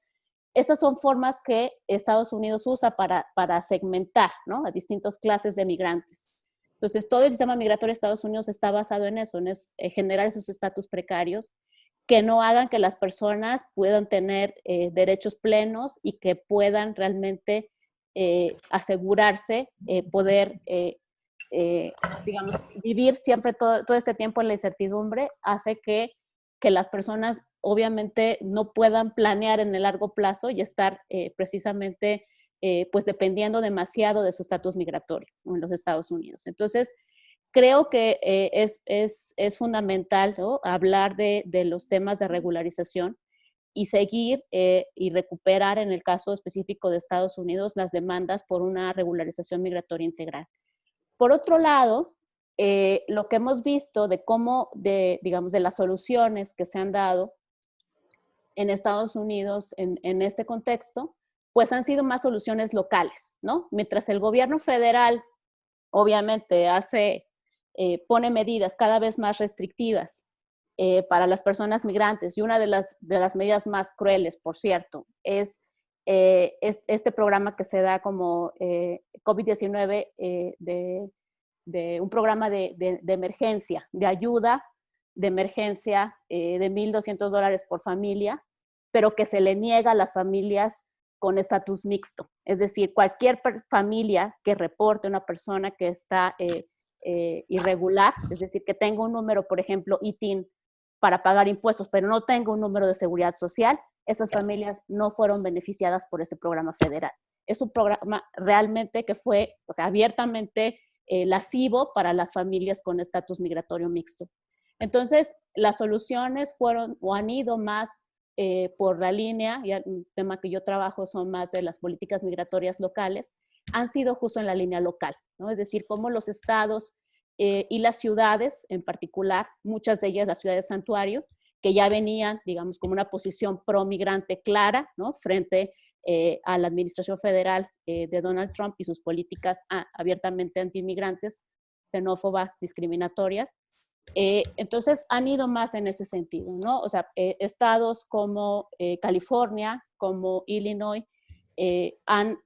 Estas son formas que Estados Unidos usa para segmentar, ¿no? A distintas clases de migrantes. Entonces, todo el sistema migratorio de Estados Unidos está basado en eso, en generar esos estatus precarios que no hagan que las personas puedan tener derechos plenos y que puedan realmente asegurarse poder, digamos, vivir siempre todo este tiempo en la incertidumbre, hace que las personas obviamente no puedan planear en el largo plazo y estar precisamente pues dependiendo demasiado de su estatus migratorio en los Estados Unidos. Entonces, creo que es fundamental, ¿no?, hablar de los temas de regularización y seguir y recuperar, en el caso específico de Estados Unidos, las demandas por una regularización migratoria integral. Por otro lado, lo que hemos visto de cómo, digamos, de las soluciones que se han dado en Estados Unidos en este contexto, pues han sido más soluciones locales, ¿no? Mientras el gobierno federal, obviamente, pone medidas cada vez más restrictivas para las personas migrantes, y una de las medidas más crueles, por cierto, es este programa que se da como COVID-19 de un programa de emergencia, de ayuda de emergencia de $1,200 por familia, pero que se le niega a las familias con estatus mixto. Es decir, cualquier familia que reporte una persona que está irregular, es decir, que tenga un número, por ejemplo, ITIN para pagar impuestos, pero no tenga un número de seguridad social, esas familias no fueron beneficiadas por este programa federal. Es un programa realmente que fue, o sea, abiertamente lascivo para las familias con estatus migratorio mixto. Entonces, las soluciones fueron o han ido más por la línea, y un tema que yo trabajo son más de las políticas migratorias locales, han sido justo en la línea local, ¿no? Es decir, cómo los estados y las ciudades en particular, muchas de ellas las ciudades santuario, que ya venían, digamos, como una posición pro-migrante clara, ¿no?, frente a la administración federal de Donald Trump y sus políticas abiertamente anti-inmigrantes, xenófobas, discriminatorias. Entonces han ido más en ese sentido, ¿no? O sea, estados como California, como Illinois, han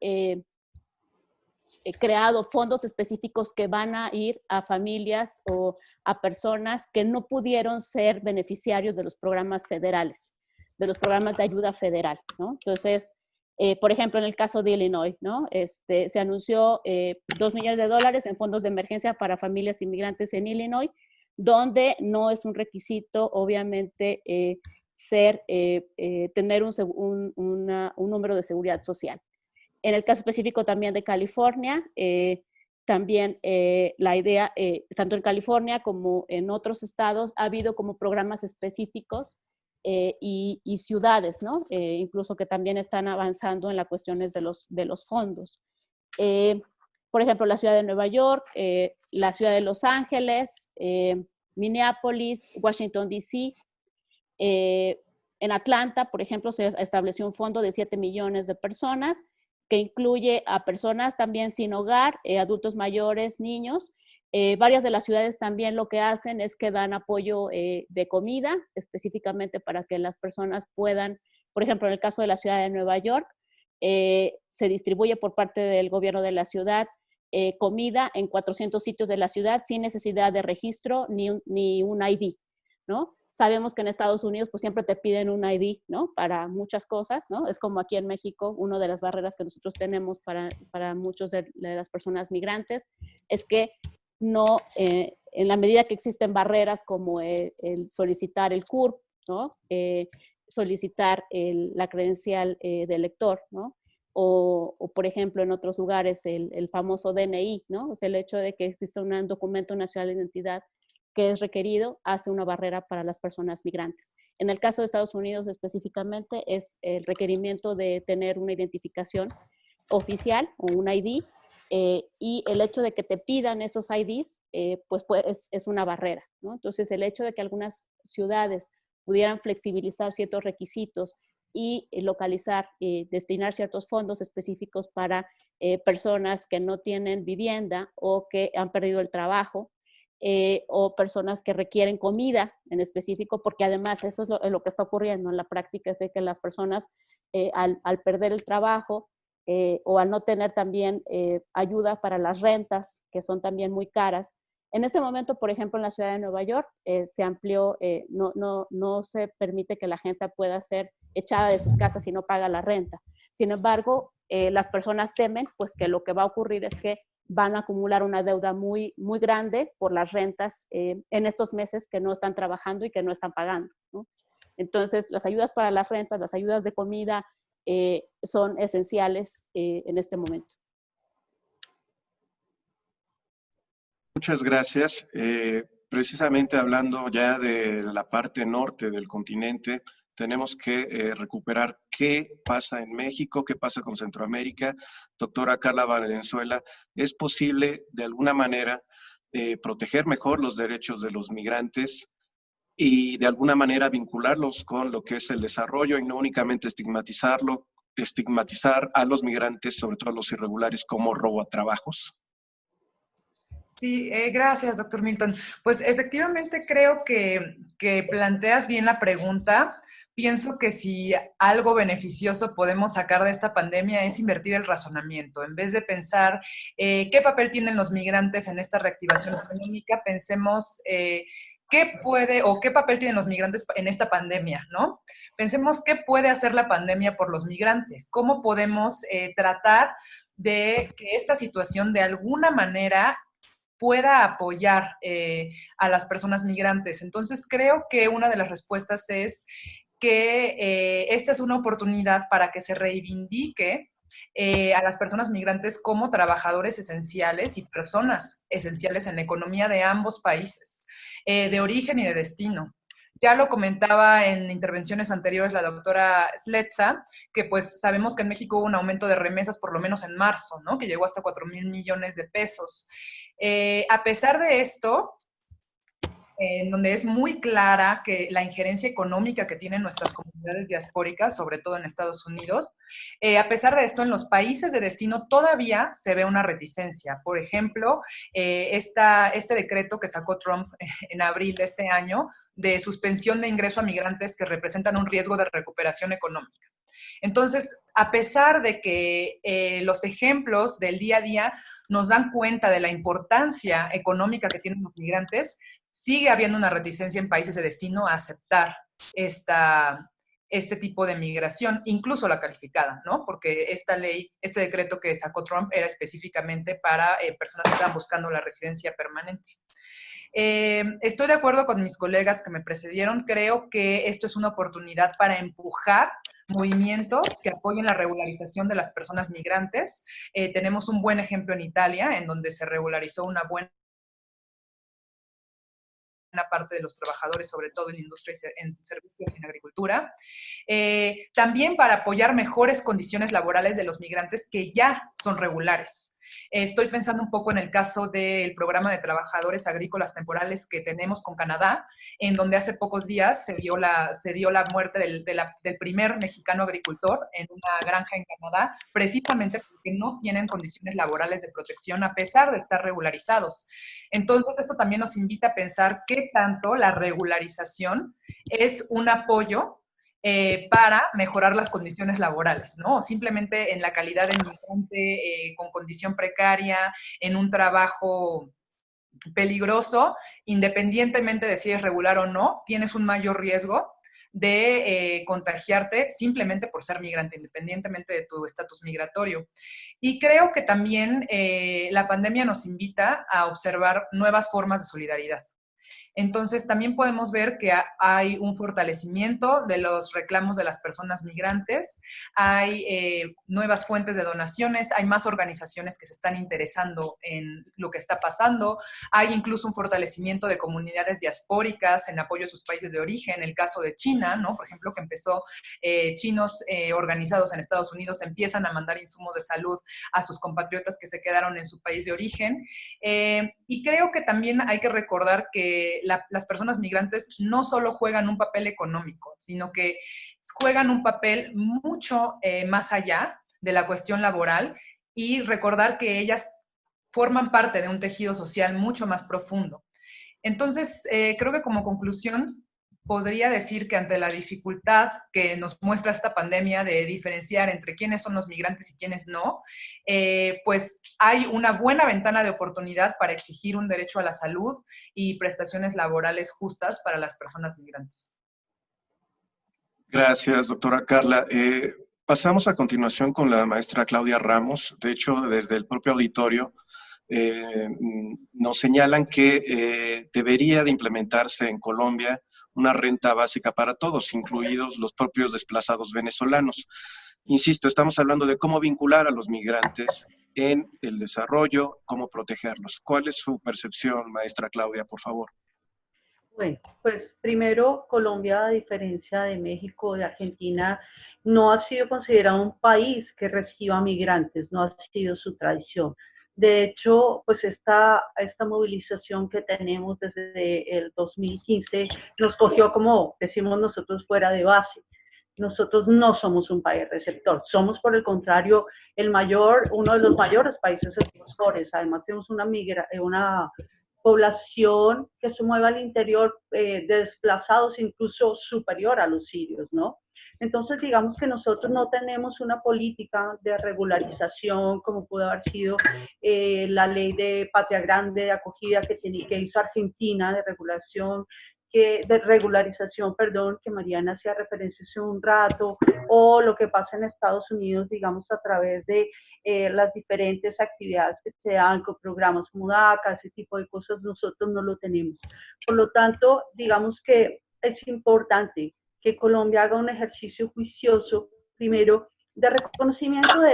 creado fondos específicos que van a ir a familias o a personas que no pudieron ser beneficiarios de los programas federales, de los programas de ayuda federal, ¿no? Entonces, por ejemplo, en el caso de Illinois, ¿no?, se anunció $2 millones en fondos de emergencia para familias inmigrantes en Illinois, donde no es un requisito, obviamente, tener un número de seguridad social. En el caso específico también de California, también la idea, tanto en California como en otros estados, ha habido como programas específicos y ciudades, ¿no? Incluso que también están avanzando en las cuestiones de los fondos. Por ejemplo, la ciudad de Nueva York, la ciudad de Los Ángeles, Minneapolis, Washington, D.C., en Atlanta, por ejemplo, se estableció un fondo de 7 millones de personas que incluye a personas también sin hogar, adultos mayores, niños. Varias de las ciudades también lo que hacen es que dan apoyo de comida, específicamente para que las personas puedan, por ejemplo, en el caso de la ciudad de Nueva York, se distribuye por parte del gobierno de la ciudad comida en 400 sitios de la ciudad sin necesidad de registro ni un ID, ¿no? Sabemos que en Estados Unidos pues siempre te piden un ID, ¿no?, para muchas cosas, ¿no? Es como aquí en México, una de las barreras que nosotros tenemos para muchos de las personas migrantes es que no, en la medida que existen barreras como el solicitar el CURP, ¿no?, solicitar la credencial de elector, ¿no?, o, por ejemplo, en otros lugares el famoso DNI, ¿no? O sea, el hecho de que exista un documento nacional de identidad que es requerido hace una barrera para las personas migrantes. En el caso de Estados Unidos específicamente es el requerimiento de tener una identificación oficial o un ID, y el hecho de que te pidan esos IDs, pues es una barrera, ¿no? Entonces, el hecho de que algunas ciudades pudieran flexibilizar ciertos requisitos y localizar y destinar ciertos fondos específicos para personas que no tienen vivienda o que han perdido el trabajo, o personas que requieren comida en específico, porque además eso es lo que está ocurriendo en la práctica, es de que las personas al perder el trabajo o al no tener también ayuda para las rentas, que son también muy caras, En este momento, por ejemplo, en la ciudad de Nueva York, se amplió, no se permite que la gente pueda ser echada de sus casas si no paga la renta. Sin embargo, las personas temen pues, que lo que va a ocurrir es que van a acumular una deuda muy, muy grande por las rentas en estos meses que no están trabajando y que no están pagando, ¿no? Entonces, las ayudas para las rentas, las ayudas de comida son esenciales en este momento. Muchas gracias. Precisamente hablando ya de la parte norte del continente, tenemos que recuperar qué pasa en México, qué pasa con Centroamérica. Doctora Carla Valenzuela, ¿es posible de alguna manera proteger mejor los derechos de los migrantes y de alguna manera vincularlos con lo que es el desarrollo y no únicamente estigmatizar a los migrantes, sobre todo a los irregulares, como robo a trabajos? Sí, gracias, doctor Milton. Pues efectivamente creo que planteas bien la pregunta. Pienso que si algo beneficioso podemos sacar de esta pandemia es invertir el razonamiento. En vez de pensar qué papel tienen los migrantes en esta reactivación económica, pensemos qué puede o qué papel tienen los migrantes en esta pandemia, ¿no? Pensemos qué puede hacer la pandemia por los migrantes, cómo podemos tratar de que esta situación de alguna manera pueda apoyar a las personas migrantes. Entonces, creo que una de las respuestas es que esta es una oportunidad para que se reivindique a las personas migrantes como trabajadores esenciales y personas esenciales en la economía de ambos países, de origen y de destino. Ya lo comentaba en intervenciones anteriores la doctora Sletza, que pues sabemos que en México hubo un aumento de remesas por lo menos en marzo, ¿no? Que llegó hasta 4,000 millones de pesos. A pesar de esto, en donde es muy clara que la injerencia económica que tienen nuestras comunidades diaspóricas, sobre todo en Estados Unidos, a pesar de esto, en los países de destino todavía se ve una reticencia. Por ejemplo, este decreto que sacó Trump en abril de este año de suspensión de ingreso a migrantes que representan un riesgo de recuperación económica. Entonces, a pesar de que los ejemplos del día a día nos dan cuenta de la importancia económica que tienen los migrantes, sigue habiendo una reticencia en países de destino a aceptar este tipo de migración, incluso la calificada, ¿no? Porque esta ley, este decreto que sacó Trump era específicamente para personas que estaban buscando la residencia permanente. Estoy de acuerdo con mis colegas que me precedieron. Creo que esto es una oportunidad para empujar movimientos que apoyen la regularización de las personas migrantes. Tenemos un buen ejemplo en Italia, en donde se regularizó una buena parte de los trabajadores, sobre todo en industria, en servicios y en agricultura. También para apoyar mejores condiciones laborales de los migrantes que ya son regulares. Estoy pensando un poco en el caso del programa de trabajadores agrícolas temporales que tenemos con Canadá, en donde hace pocos días se dio la muerte del primer mexicano agricultor en una granja en Canadá, precisamente porque no tienen condiciones laborales de protección a pesar de estar regularizados. Entonces, esto también nos invita a pensar qué tanto la regularización es un apoyo para mejorar las condiciones laborales, ¿no? O simplemente en la calidad de migrante con condición precaria, en un trabajo peligroso, independientemente de si es regular o no, tienes un mayor riesgo de contagiarte simplemente por ser migrante, independientemente de tu estatus migratorio. Y creo que también la pandemia nos invita a observar nuevas formas de solidaridad. Entonces, también podemos ver que hay un fortalecimiento de los reclamos de las personas migrantes, hay nuevas fuentes de donaciones, hay más organizaciones que se están interesando en lo que está pasando, hay incluso un fortalecimiento de comunidades diaspóricas en apoyo a sus países de origen, el caso de China, ¿no? Por ejemplo, que empezó chinos organizados en Estados Unidos empiezan a mandar insumos de salud a sus compatriotas que se quedaron en su país de origen. Y creo que también hay que recordar que las personas migrantes no solo juegan un papel económico, sino que juegan un papel mucho más allá de la cuestión laboral y recordar que ellas forman parte de un tejido social mucho más profundo. Entonces, creo que como conclusión, podría decir que ante la dificultad que nos muestra esta pandemia de diferenciar entre quiénes son los migrantes y quiénes no, pues hay una buena ventana de oportunidad para exigir un derecho a la salud y prestaciones laborales justas para las personas migrantes. Gracias, doctora Carla. Pasamos a continuación con la maestra Claudia Ramos. De hecho, desde el propio auditorio nos señalan que debería de implementarse en Colombia una renta básica para todos, incluidos los propios desplazados venezolanos. Insisto, estamos hablando de cómo vincular a los migrantes en el desarrollo, cómo protegerlos. ¿Cuál es su percepción, maestra Claudia, por favor? Bueno, pues primero, Colombia, a diferencia de México, de Argentina, no ha sido considerado un país que reciba migrantes, no ha sido su tradición. De hecho, pues esta movilización que tenemos desde el 2015 nos cogió, como decimos nosotros, fuera de base. Nosotros no somos un país receptor, somos por el contrario uno de los mayores países expulsores. Además tenemos una población que se mueve al interior de desplazados incluso superior a los sirios, ¿no? Entonces, digamos que nosotros no tenemos una política de regularización como pudo haber sido la ley de Patria Grande de acogida que hizo Argentina de regularización, perdón, que Mariana hacía referencia hace un rato, o lo que pasa en Estados Unidos, digamos, a través de las diferentes actividades que se dan con programas como DACA, ese tipo de cosas, nosotros no lo tenemos. Por lo tanto, digamos que es importante que Colombia haga un ejercicio juicioso, primero, de reconocimiento de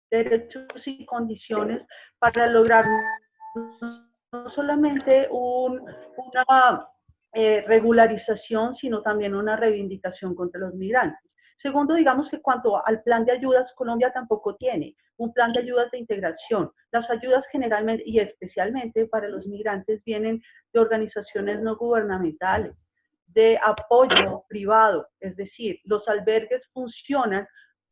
derechos y condiciones para lograr no solamente una regularización, sino también una reivindicación contra los migrantes. Segundo, digamos que cuanto al plan de ayudas, Colombia tampoco tiene un plan de ayudas de integración. Las ayudas generalmente y especialmente para los migrantes vienen de organizaciones no gubernamentales, de apoyo privado, es decir, los albergues funcionan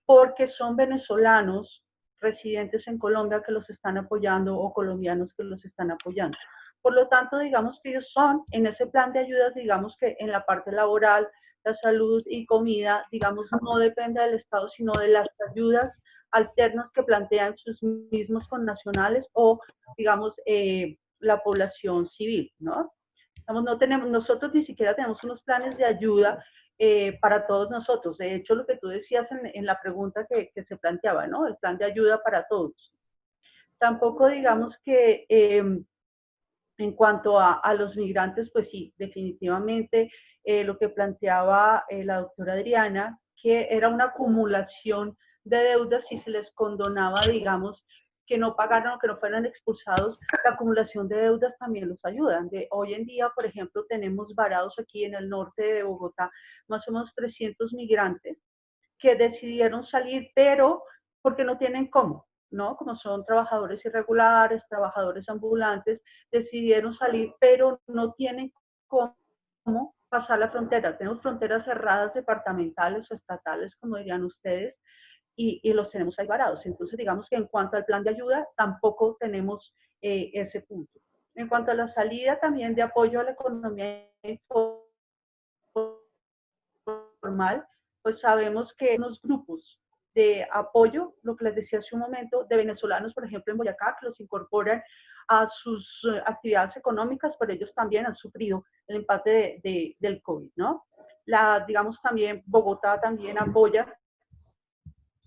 porque son venezolanos residentes en Colombia que los están apoyando o colombianos que los están apoyando. Por lo tanto, digamos que ellos son, en ese plan de ayudas, digamos que en la parte laboral, la salud y comida, digamos, no depende del Estado, sino de las ayudas alternas que plantean sus mismos connacionales o, digamos, la población civil, ¿no? Nosotros ni siquiera tenemos unos planes de ayuda para todos nosotros. De hecho, lo que tú decías en la pregunta que se planteaba, ¿no? El plan de ayuda para todos. Tampoco digamos que en cuanto a los migrantes, pues sí, definitivamente lo que planteaba la doctora Adriana, que era una acumulación de deudas si se les condonaba, digamos, que no pagaran o que no fueran expulsados, la acumulación de deudas también los ayudan. Hoy en día, por ejemplo, tenemos varados aquí en el norte de Bogotá más o menos 300 migrantes que decidieron salir, pero porque no tienen cómo, ¿no? Como son trabajadores irregulares, trabajadores ambulantes, decidieron salir, pero no tienen cómo pasar la frontera. Tenemos fronteras cerradas departamentales o estatales, como dirían ustedes, y los tenemos ahí varados. Entonces, digamos que en cuanto al plan de ayuda, tampoco tenemos ese punto. En cuanto a la salida también de apoyo a la economía informal, pues sabemos que unos grupos de apoyo, lo que les decía hace un momento, de venezolanos, por ejemplo, en Boyacá, que los incorporan a sus actividades económicas, pero ellos también han sufrido el impacto del COVID, ¿no? Digamos también, Bogotá también apoya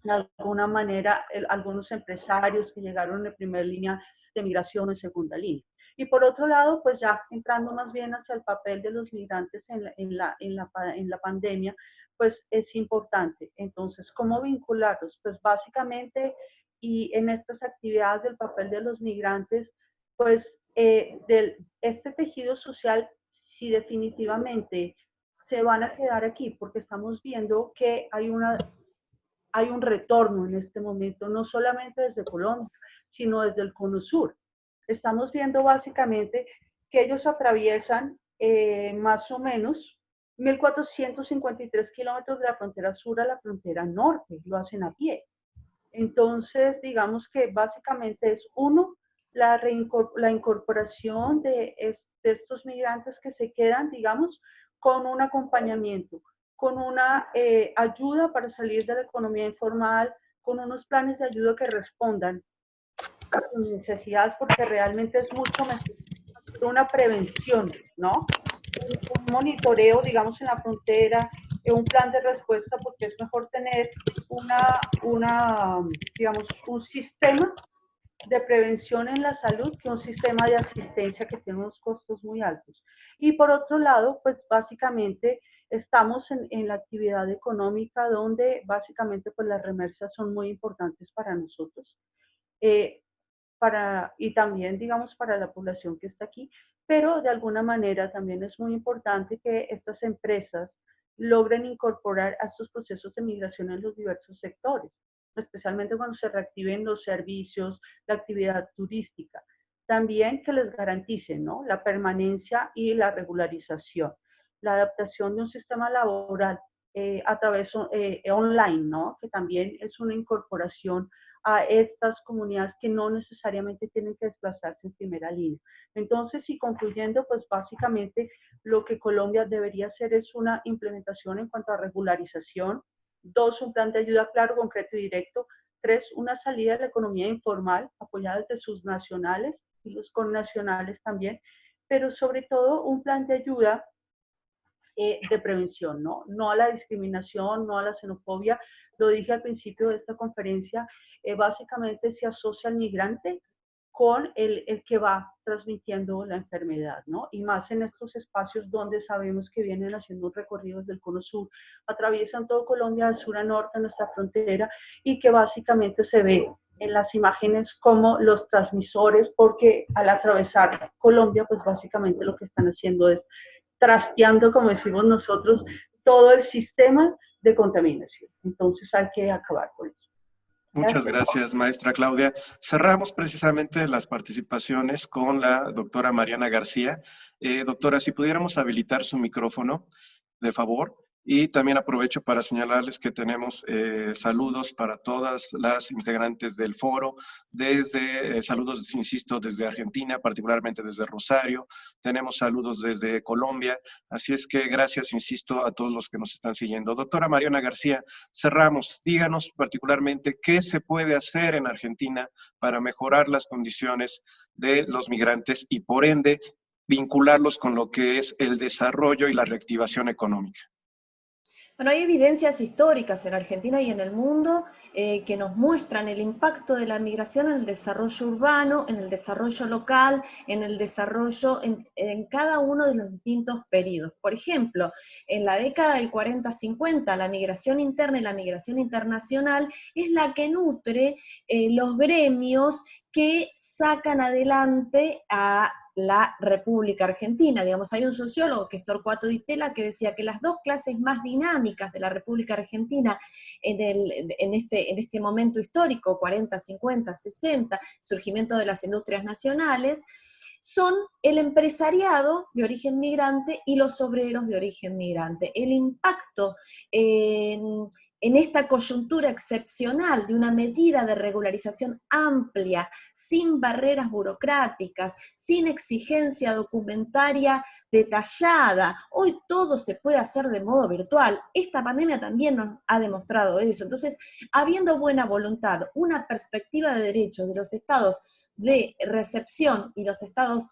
de alguna manera algunos empresarios que llegaron en primera línea de migración o en segunda línea. Y por otro lado, pues ya entrando más bien hacia el papel de los migrantes en la pandemia, pues es importante. Entonces, ¿cómo vincularlos? Pues básicamente, y en estas actividades del papel de los migrantes, pues este tejido social, sí definitivamente se van a quedar aquí, porque estamos viendo que hay un retorno en este momento, no solamente desde Colombia, sino desde el Cono Sur. Estamos viendo básicamente que ellos atraviesan más o menos 1.453 kilómetros de la frontera sur a la frontera norte, lo hacen a pie. Entonces, digamos que básicamente es la incorporación de estos migrantes que se quedan, digamos, con un acompañamiento, con una ayuda para salir de la economía informal, con unos planes de ayuda que respondan a sus necesidades, porque realmente es mucho mejor una prevención, ¿no? Un monitoreo, digamos, en la frontera, un plan de respuesta, porque es mejor tener digamos, un sistema de prevención en la salud que un sistema de asistencia que tiene unos costos muy altos. Y por otro lado, pues básicamente estamos en la actividad económica donde básicamente pues las remesas son muy importantes para nosotros. Y también, digamos, para la población que está aquí, pero de alguna manera también es muy importante que estas empresas logren incorporar a estos procesos de migración en los diversos sectores, especialmente cuando se reactiven los servicios, la actividad turística. También que les garanticen, ¿no?, la permanencia y la regularización, la adaptación de un sistema laboral a través online, ¿no?, que también es una incorporación a estas comunidades que no necesariamente tienen que desplazarse en primera línea. Entonces, y concluyendo, pues básicamente lo que Colombia debería hacer es una implementación en cuanto a regularización. 2, un plan de ayuda claro, concreto y directo. 3, una salida de la economía informal apoyada desde sus nacionales y los connacionales también, pero sobre todo un plan de ayuda de prevención, ¿no? No a la discriminación, no a la xenofobia. Lo dije al principio de esta conferencia, básicamente se asocia al migrante con el que va transmitiendo la enfermedad, ¿no? Y más en estos espacios donde sabemos que vienen haciendo un recorrido desde el Cono Sur, atraviesan todo Colombia de sur a norte, nuestra frontera, y que básicamente se ve en las imágenes como los transmisores, porque al atravesar Colombia, pues básicamente lo que están haciendo es trasteando, como decimos nosotros, todo el sistema de contaminación. Entonces hay que acabar con eso. Muchas gracias, maestra Claudia. Cerramos precisamente las participaciones con la doctora Mariana García. Doctora, si pudiéramos habilitar su micrófono, de favor. Y también aprovecho para señalarles que tenemos saludos para todas las integrantes del foro, desde saludos, insisto, desde Argentina, particularmente desde Rosario, tenemos saludos desde Colombia, así es que gracias, insisto, a todos los que nos están siguiendo. Doctora Mariana García, cerramos, díganos particularmente qué se puede hacer en Argentina para mejorar las condiciones de los migrantes y por ende vincularlos con lo que es el desarrollo y la reactivación económica. Bueno, hay evidencias históricas en Argentina y en el mundo que nos muestran el impacto de la migración en el desarrollo urbano, en el desarrollo local, en el desarrollo en cada uno de los distintos periodos. Por ejemplo, en la década del 40-50, la migración interna y la migración internacional es la que nutre los gremios que sacan adelante a la República Argentina. Digamos, hay un sociólogo que es Torcuato Di Tella que decía que las dos clases más dinámicas de la República Argentina en este momento histórico, 40, 50, 60, surgimiento de las industrias nacionales, son el empresariado de origen migrante y los obreros de origen migrante. El impacto en esta coyuntura excepcional de una medida de regularización amplia, sin barreras burocráticas, sin exigencia documentaria detallada. Hoy todo se puede hacer de modo virtual. Esta pandemia también nos ha demostrado eso. Entonces, habiendo buena voluntad, una perspectiva de derechos de los estados de recepción y los estados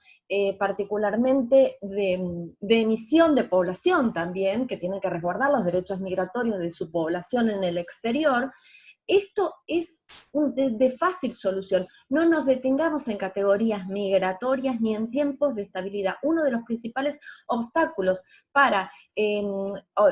particularmente de emisión de población también, que tienen que resguardar los derechos migratorios de su población en el exterior, esto es de fácil solución. No nos detengamos en categorías migratorias ni en tiempos de estabilidad. Uno de los principales obstáculos para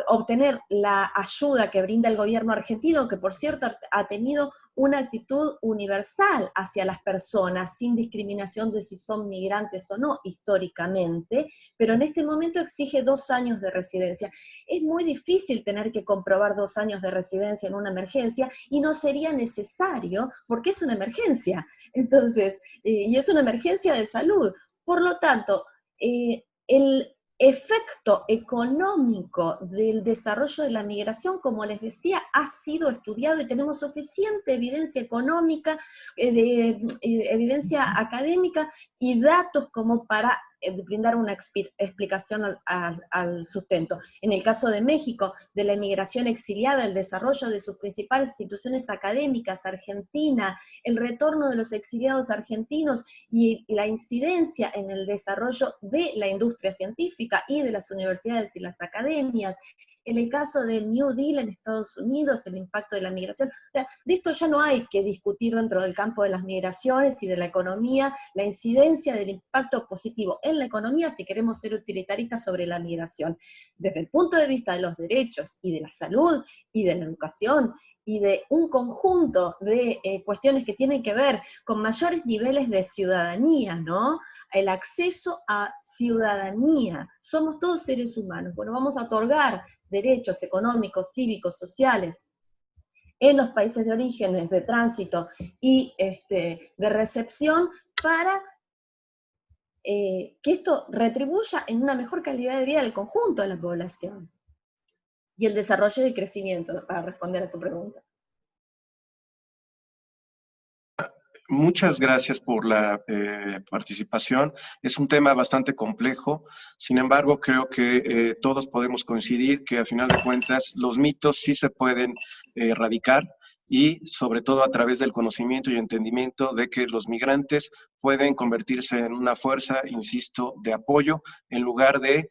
obtener la ayuda que brinda el gobierno argentino, que por cierto ha tenido una actitud universal hacia las personas, sin discriminación de si son migrantes o no, históricamente, pero en este momento exige 2 años de residencia. Es muy difícil tener que comprobar 2 años de residencia en una emergencia, y no sería necesario, porque es una emergencia. Entonces, y es una emergencia de salud. Por lo tanto, el efecto económico del desarrollo de la migración, como les decía, ha sido estudiado y tenemos suficiente evidencia económica, evidencia académica y datos como para brindar una explicación al sustento. En el caso de México, de la inmigración exiliada, el desarrollo de sus principales instituciones académicas, Argentina, el retorno de los exiliados argentinos y la incidencia en el desarrollo de la industria científica y de las universidades y las academias. En el caso del New Deal en Estados Unidos, el impacto de la migración. O sea, de esto ya no hay que discutir dentro del campo de las migraciones y de la economía, la incidencia del impacto positivo en la economía si queremos ser utilitaristas sobre la migración. Desde el punto de vista de los derechos y de la salud y de la educación y de un conjunto de cuestiones que tienen que ver con mayores niveles de ciudadanía, ¿no? El acceso a ciudadanía. Somos todos seres humanos. Bueno, vamos a otorgar derechos económicos, cívicos, sociales en los países de orígenes, de tránsito y de recepción para que esto retribuya en una mejor calidad de vida del conjunto de la población. Y el desarrollo y el crecimiento, para responder a tu pregunta. Muchas gracias por la participación. Es un tema bastante complejo, sin embargo, creo que todos podemos coincidir que, a final de cuentas, los mitos sí se pueden erradicar, y sobre todo a través del conocimiento y entendimiento de que los migrantes pueden convertirse en una fuerza, insisto, de apoyo, en lugar de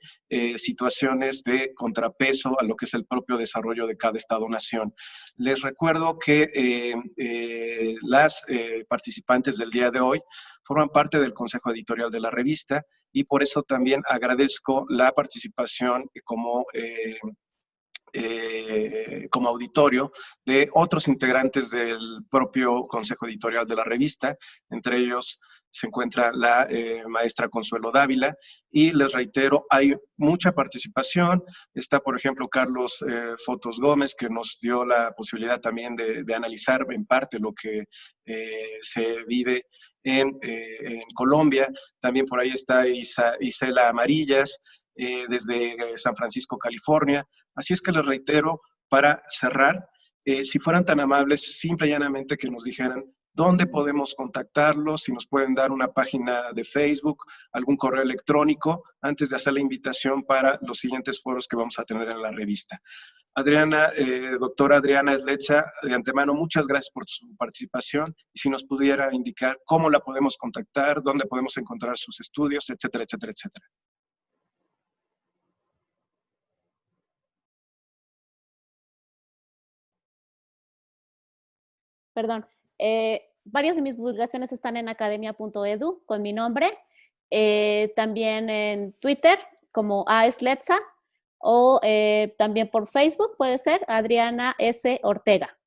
situaciones de contrapeso a lo que es el propio desarrollo de cada Estado-nación. Les recuerdo que las participantes del día de hoy forman parte del Consejo Editorial de la revista, y por eso también agradezco la participación como auditorio de otros integrantes del propio Consejo Editorial de la revista. Entre ellos se encuentra la maestra Consuelo Dávila, y les reitero, hay mucha participación. Está, por ejemplo, Carlos Fotos Gómez, que nos dio la posibilidad también de analizar en parte lo que se vive en Colombia. También por ahí está Isela Amarillas, desde San Francisco, California. Así es que les reitero, para cerrar, si fueran tan amables, simple y llanamente que nos dijeran dónde podemos contactarlos, si nos pueden dar una página de Facebook, algún correo electrónico, antes de hacer la invitación para los siguientes foros que vamos a tener en la revista. Adriana, doctora Adriana Esletza, de antemano, muchas gracias por su participación, y si nos pudiera indicar cómo la podemos contactar, dónde podemos encontrar sus estudios, etcétera, etcétera, etcétera. Perdón. Varias de mis publicaciones están en academia.edu con mi nombre, también en Twitter como aesletza, o también por Facebook puede ser Adriana S. Ortega.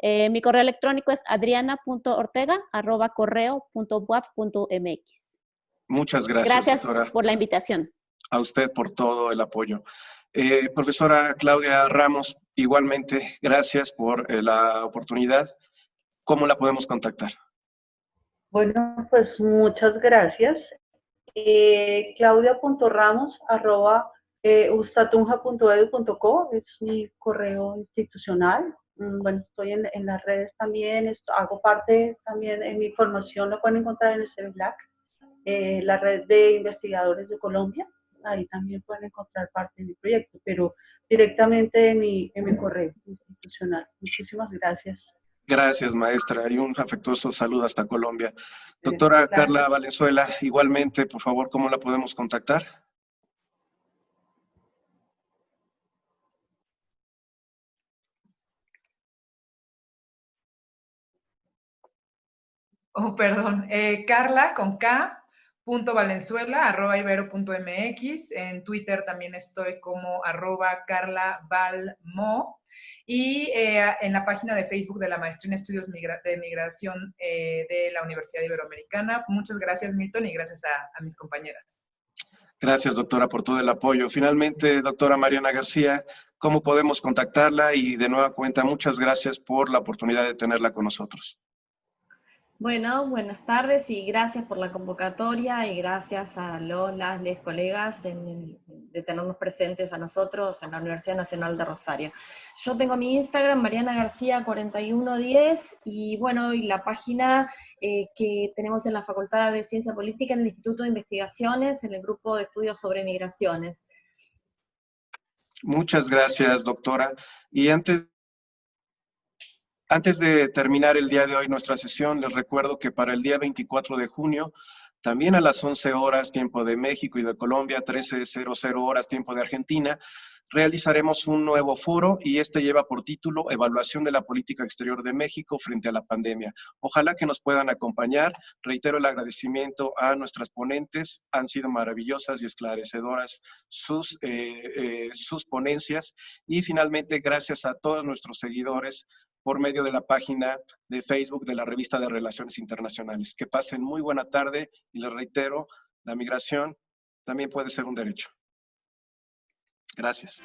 Mi correo electrónico es adriana.ortega@correo.buap.mx. Muchas gracias, Gracias, doctora, por la invitación. A usted por todo el apoyo. Profesora Claudia Ramos, igualmente, gracias por la oportunidad. ¿Cómo la podemos contactar? Bueno, pues muchas gracias. claudia.ramos@ustatunja.edu.co es mi correo institucional. Bueno, estoy en las redes también, hago parte también en mi formación, lo pueden encontrar en el CEBLAC, la red de investigadores de Colombia. Ahí también pueden encontrar parte de mi proyecto, pero directamente en mi correo institucional. Muchísimas gracias. Gracias, maestra, y un afectuoso saludo hasta Colombia. Doctora Carla Valenzuela, igualmente, por favor, ¿cómo la podemos contactar? Oh, perdón. Carla con K. .valenzuela@ibero.mx. En Twitter también estoy como @carlavalmo, y en la página de Facebook de la Maestría en Estudios de Migración de la Universidad Iberoamericana. Muchas gracias, Milton, y gracias a mis compañeras. Gracias, doctora, por todo el apoyo. Finalmente, doctora Mariana García, ¿cómo podemos contactarla? Y de nueva cuenta, muchas gracias por la oportunidad de tenerla con nosotros. Bueno, buenas tardes y gracias por la convocatoria y gracias a les colegas de tenernos presentes a nosotros en la Universidad Nacional de Rosario. Yo tengo mi Instagram, Mariana García 4110, y bueno, y la página que tenemos en la Facultad de Ciencia Política en el Instituto de Investigaciones, en el grupo de estudios sobre migraciones. Muchas gracias, doctora. Y antes de terminar el día de hoy nuestra sesión, les recuerdo que para el día 24 de junio, también a las 11 horas tiempo de México y de Colombia, 13:00 horas tiempo de Argentina, realizaremos un nuevo foro y este lleva por título Evaluación de la Política Exterior de México frente a la pandemia. Ojalá que nos puedan acompañar. Reitero el agradecimiento a nuestras ponentes. Han sido maravillosas y esclarecedoras sus ponencias. Y finalmente, gracias a todos nuestros seguidores por medio de la página de Facebook de la Revista de Relaciones Internacionales. Que pasen muy buena tarde y les reitero, la migración también puede ser un derecho. Gracias.